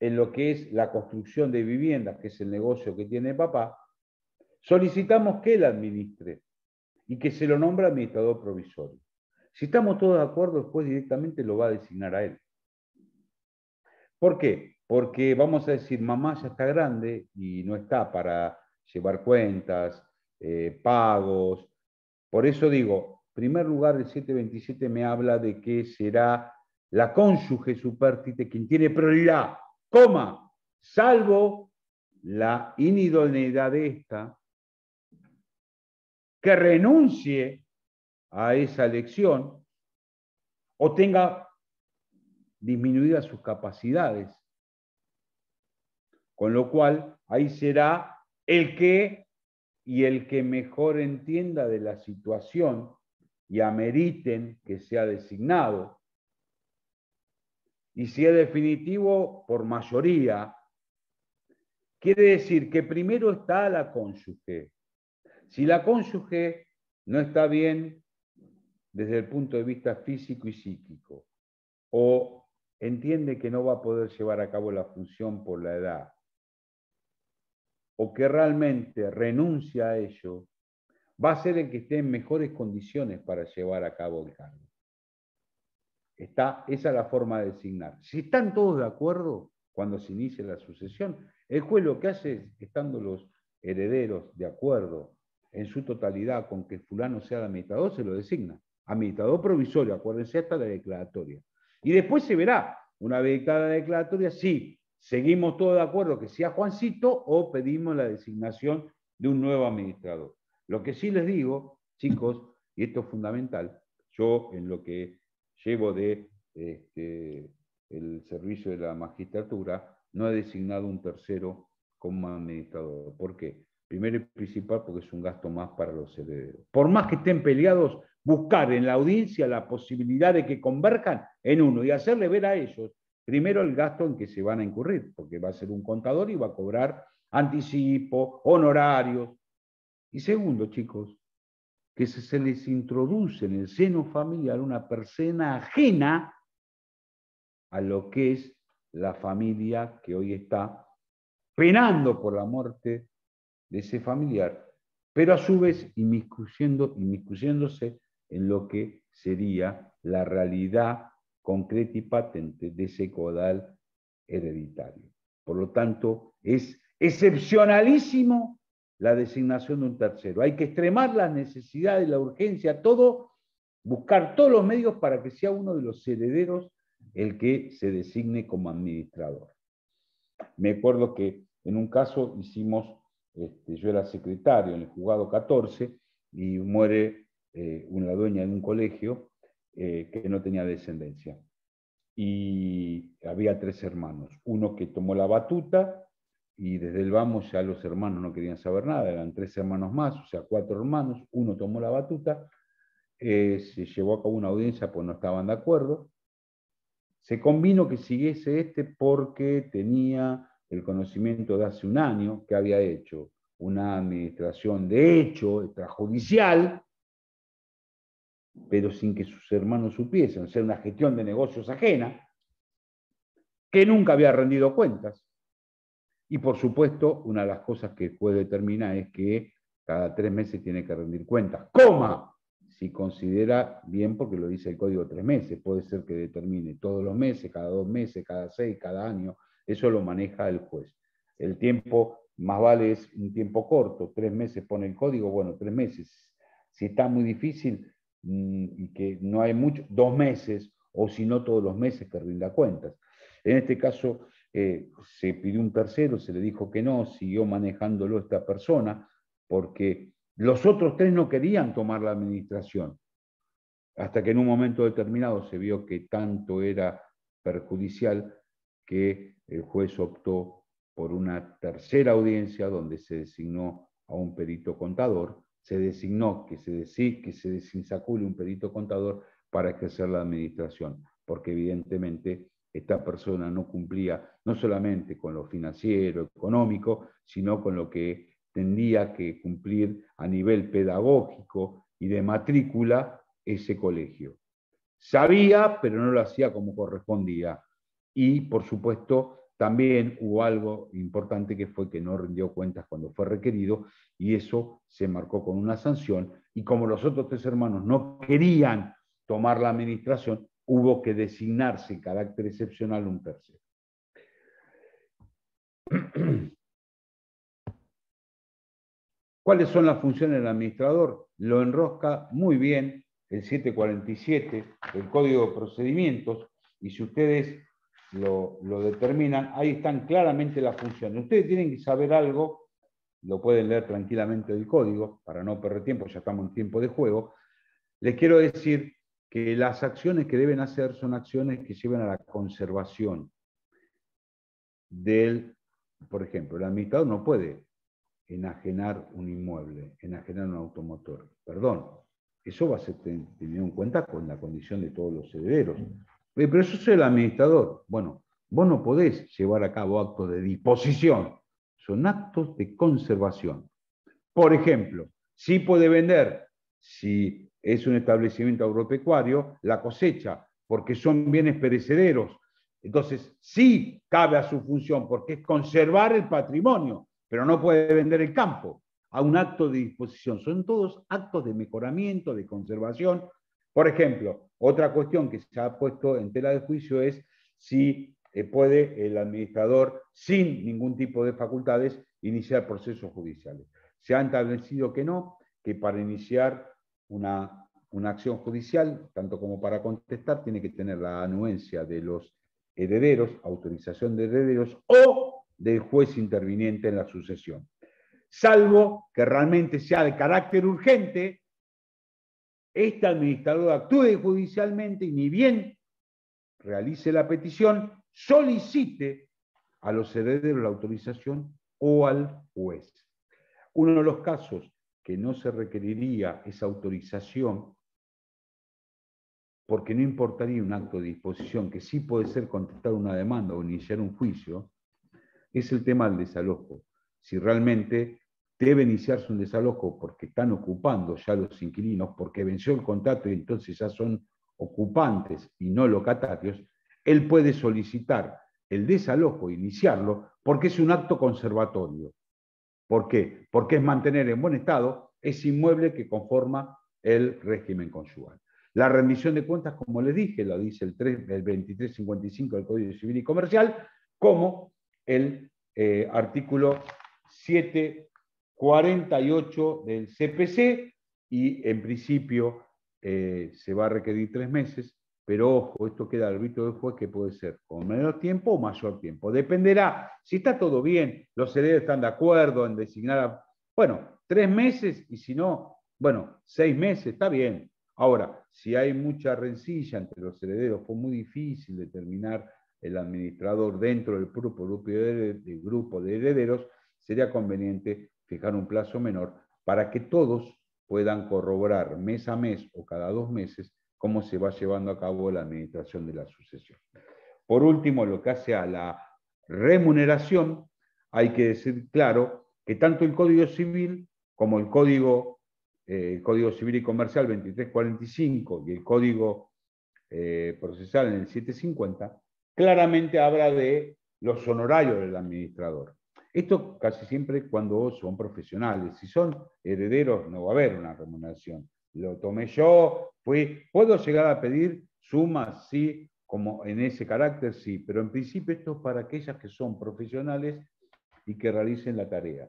en lo que es la construcción de viviendas, que es el negocio que tiene papá, solicitamos que él administre y que se lo nombre administrador provisorio. Si estamos todos de acuerdo, después directamente lo va a designar a él. ¿Por qué? Porque vamos a decir, mamá ya está grande y no está para llevar cuentas, pagos. Por eso digo, en primer lugar, el 727 me habla de que será la cónyuge supérstite quien tiene prioridad, coma, salvo la inidoneidad de esta, que renuncie a esa elección o tenga disminuidas sus capacidades. Con lo cual, ahí será el que mejor entienda de la situación y ameriten que sea designado. Y si es definitivo, por mayoría, quiere decir que primero está la cónyuge. Si la cónyuge no está bien desde el punto de vista físico y psíquico, o entiende que no va a poder llevar a cabo la función por la edad, o que realmente renuncia a ello, va a ser el que esté en mejores condiciones para llevar a cabo el cargo. Esa es la forma de designar. Si están todos de acuerdo, cuando se inicie la sucesión, el juez lo que hace es, estando los herederos de acuerdo en su totalidad con que fulano sea el administrador, se lo designa. Administrador provisorio, acuérdense hasta la declaratoria. Y después se verá, una vez dictada la declaratoria, si seguimos todos de acuerdo que sea Juancito o pedimos la designación de un nuevo administrador. Lo que sí les digo, chicos, y esto es fundamental, yo en lo que llevo de el servicio de la magistratura, no he designado un tercero como administrador. ¿Por qué? Primero y principal, porque es un gasto más para los herederos. Por más que estén peleados, buscar en la audiencia la posibilidad de que converjan en uno y hacerle ver a ellos, primero, el gasto en que se van a incurrir, porque va a ser un contador y va a cobrar anticipo, honorarios. Y segundo, chicos, que se les introduce en el seno familiar una persona ajena a lo que es la familia que hoy está penando por la muerte de ese familiar, pero a su vez inmiscuyéndose en lo que sería la realidad concreta y patente de ese caudal hereditario. Por lo tanto, es excepcionalísimo la designación de un tercero. Hay que extremar las necesidades, la urgencia, todo, buscar todos los medios para que sea uno de los herederos el que se designe como administrador. Me acuerdo que en un caso hicimos, yo era secretario en el juzgado 14 y muere una dueña de un colegio que no tenía descendencia. Y había 3 hermanos. Uno que tomó la batuta y desde el vamos ya los hermanos no querían saber nada, eran 3 hermanos más, o sea, 4 hermanos, uno tomó la batuta, se llevó a cabo una audiencia pues no estaban de acuerdo. Se convino que siguiese porque tenía el conocimiento de hace un año que había hecho una administración de hecho extrajudicial, pero sin que sus hermanos supiesen, o sea, una gestión de negocios ajena, que nunca había rendido cuentas. Y por supuesto, una de las cosas que el juez determina es que cada 3 meses tiene que rendir cuentas, coma, si considera bien, porque lo dice el código 3 meses, puede ser que determine todos los meses, cada 2 meses, cada 6, cada año, eso lo maneja el juez. El tiempo, más vale es un tiempo corto, 3 meses pone el código, bueno, 3 meses. Si está muy difícil y que no hay mucho, 2 meses, o si no todos los meses que rinda cuentas. En este caso, se pidió un tercero, se le dijo que no, siguió manejándolo esta persona, porque los otros 3 no querían tomar la administración, hasta que en un momento determinado se vio que tanto era perjudicial que el juez optó por una tercera audiencia donde se designó a un perito contador, se designó que se desinsacule un perito contador para ejercer la administración, porque evidentemente esta persona no cumplía no solamente con lo financiero, económico, sino con lo que tendría que cumplir a nivel pedagógico y de matrícula ese colegio. Sabía, pero no lo hacía como correspondía. Y, por supuesto, también hubo algo importante que fue que no rindió cuentas cuando fue requerido, y eso se marcó con una sanción. Y como los otros 3 hermanos no querían tomar la administración, hubo que designarse en carácter excepcional un tercero. ¿Cuáles son las funciones del administrador? Lo enrosca muy bien el 747 del Código de Procedimientos, y si ustedes lo determinan, ahí están claramente las funciones. Ustedes tienen que saber algo, lo pueden leer tranquilamente del código, para no perder tiempo, ya estamos en tiempo de juego. Les quiero decir que las acciones que deben hacer son acciones que lleven a la conservación del, por ejemplo, el administrador no puede enajenar un inmueble, enajenar un automotor. Perdón, eso va a ser tenido en cuenta con la condición de todos los herederos. Pero eso es el administrador. Bueno, vos no podés llevar a cabo actos de disposición, son actos de conservación. Por ejemplo, sí puede vender, si es un establecimiento agropecuario, la cosecha, porque son bienes perecederos. Entonces, sí cabe a su función, porque es conservar el patrimonio, pero no puede vender el campo a un acto de disposición. Son todos actos de mejoramiento, de conservación. Por ejemplo, otra cuestión que se ha puesto en tela de juicio es si puede el administrador, sin ningún tipo de facultades, iniciar procesos judiciales. Se ha establecido que no, que para iniciar una acción judicial, tanto como para contestar, tiene que tener la anuencia de los herederos, autorización de herederos o del juez interviniente en la sucesión. Salvo que realmente sea de carácter urgente, este administrador actúe judicialmente y ni bien realice la petición, solicite a los herederos la autorización o al juez. Uno de los casos que no se requeriría esa autorización, porque no importaría un acto de disposición, que sí puede ser contestar una demanda o iniciar un juicio, es el tema del desalojo. Si realmente debe iniciarse un desalojo porque están ocupando ya los inquilinos, porque venció el contrato y entonces ya son ocupantes y no locatarios, él puede solicitar el desalojo e iniciarlo porque es un acto conservatorio. ¿Por qué? Porque es mantener en buen estado ese inmueble que conforma el régimen conyugal. La rendición de cuentas, como les dije, lo dice el 2355 del Código Civil y Comercial, como el artículo 7 48 del CPC y en principio se va a requerir 3 meses, pero ojo, esto queda al arbitrio del juez que puede ser con menor tiempo o mayor tiempo. Dependerá, si está todo bien, los herederos están de acuerdo en designar, bueno, 3 meses y si no, bueno, 6 meses, está bien. Ahora, si hay mucha rencilla entre los herederos, fue muy difícil determinar el administrador dentro del grupo de herederos, sería conveniente fijar un plazo menor para que todos puedan corroborar mes a mes o cada 2 meses cómo se va llevando a cabo la administración de la sucesión. Por último, lo que hace a la remuneración, hay que decir claro que tanto el Código Civil como el Código Civil y Comercial 2345 y el Código Procesal en el 750, claramente habla de los honorarios del administrador. Esto casi siempre cuando son profesionales. Si son herederos no va a haber una remuneración. Lo tomé yo, puedo llegar a pedir sumas, sí, como en ese carácter, sí, pero en principio esto es para aquellas que son profesionales y que realicen la tarea.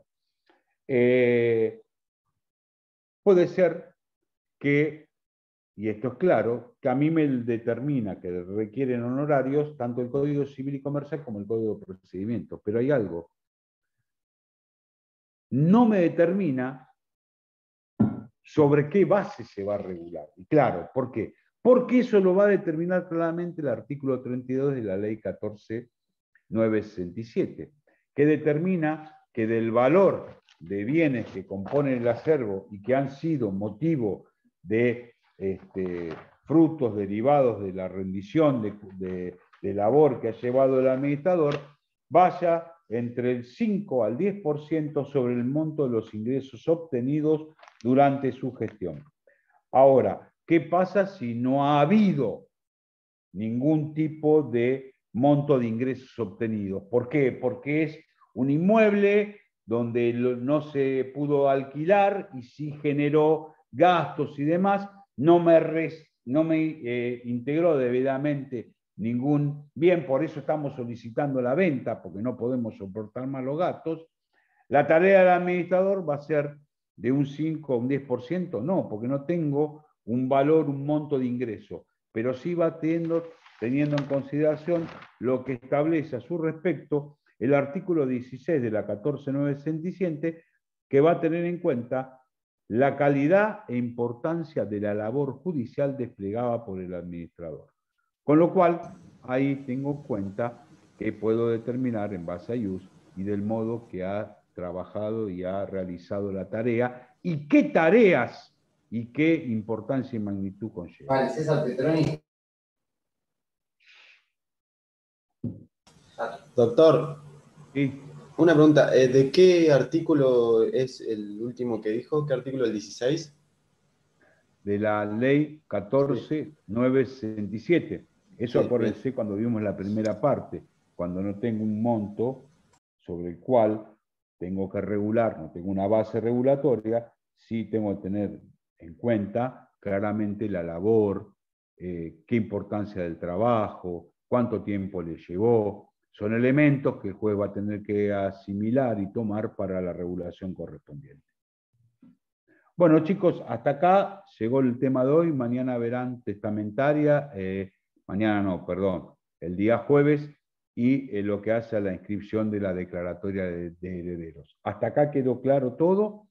Puede ser que, y esto es claro, que a mí me determina que requieren honorarios tanto el Código Civil y Comercial como el Código de Procedimientos, pero hay algo. No me determina sobre qué base se va a regular. Y claro, ¿por qué? Porque eso lo va a determinar claramente el artículo 32 de la Ley 14.967, que determina que del valor de bienes que componen el acervo y que han sido motivo de frutos derivados de la rendición de labor que ha llevado el administrador, vaya entre el 5 al 10% sobre el monto de los ingresos obtenidos durante su gestión. Ahora, ¿qué pasa si no ha habido ningún tipo de monto de ingresos obtenidos? ¿Por qué? Porque es un inmueble donde no se pudo alquilar y sí generó gastos y demás, no me integró debidamente ningún bien, por eso estamos solicitando la venta, porque no podemos soportar más los gastos. La tarea del administrador va a ser de un 5 o un 10%, no, porque no tengo un valor, un monto de ingreso, pero sí va teniendo en consideración lo que establece a su respecto el artículo 16 de la 14.967, que va a tener en cuenta la calidad e importancia de la labor judicial desplegada por el administrador. Con lo cual, ahí tengo en cuenta que puedo determinar en base a IUS y del modo que ha trabajado y ha realizado la tarea y qué tareas y qué importancia y magnitud conlleva. Vale, César Petroni. Doctor, ¿Sí? una pregunta. ¿De qué artículo es el último que dijo? ¿Qué artículo? ¿El 16? De la ley 14.967. Eso Sí, acuérdense bien. cuando vimos la primera parte, cuando no tengo un monto sobre el cual tengo que regular, no tengo una base regulatoria, sí tengo que tener en cuenta claramente la labor, qué importancia del trabajo, cuánto tiempo le llevó. Son elementos que el juez va a tener que asimilar y tomar para la regulación correspondiente. Bueno, chicos, hasta acá llegó el tema de hoy. Mañana verán testamentaria, mañana no, perdón, el día jueves, y lo que hace a la inscripción de la declaratoria de herederos. Hasta acá quedó claro todo.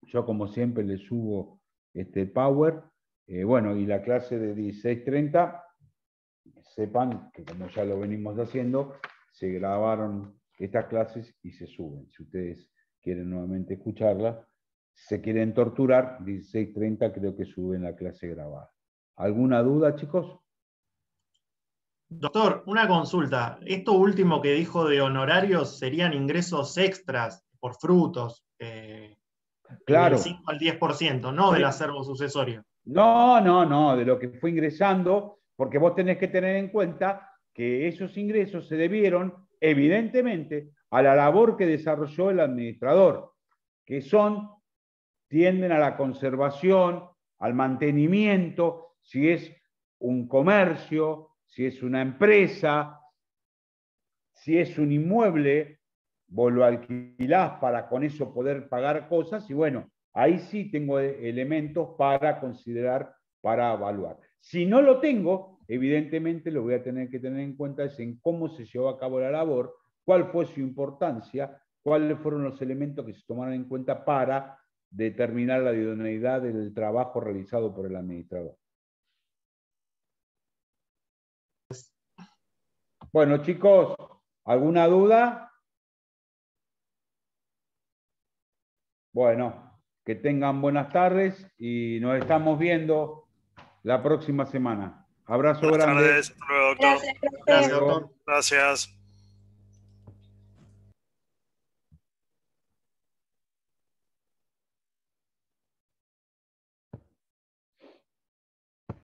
Yo, como siempre, le subo este Power. Bueno, y la clase de 16:30, sepan que como ya lo venimos haciendo, se grabaron estas clases y se suben. Si ustedes quieren nuevamente escucharlas, se quieren torturar, 16:30 creo que suben la clase grabada. ¿Alguna duda, chicos? Doctor, una consulta. Esto último que dijo de honorarios serían ingresos extras por frutos, Claro. del 5 al 10%, no del acervo sucesorio. No, de lo que fue ingresando, porque vos tenés que tener en cuenta que esos ingresos se debieron, evidentemente, a la labor que desarrolló el administrador, que tienden a la conservación, al mantenimiento, si es un comercio, si es una empresa, si es un inmueble vos lo alquilás para con eso poder pagar cosas, y bueno, ahí sí tengo elementos para considerar, para evaluar. Si no lo tengo, evidentemente lo voy a tener que tener en cuenta es en cómo se llevó a cabo la labor, cuál fue su importancia, cuáles fueron los elementos que se tomaron en cuenta para determinar la idoneidad del trabajo realizado por el administrador. Bueno, chicos, ¿alguna duda? Bueno, que tengan buenas tardes y nos estamos viendo la próxima semana. Abrazo Buenas grande. tardes. Hasta luego, doctor. Gracias, profe. Gracias, doctor. Gracias.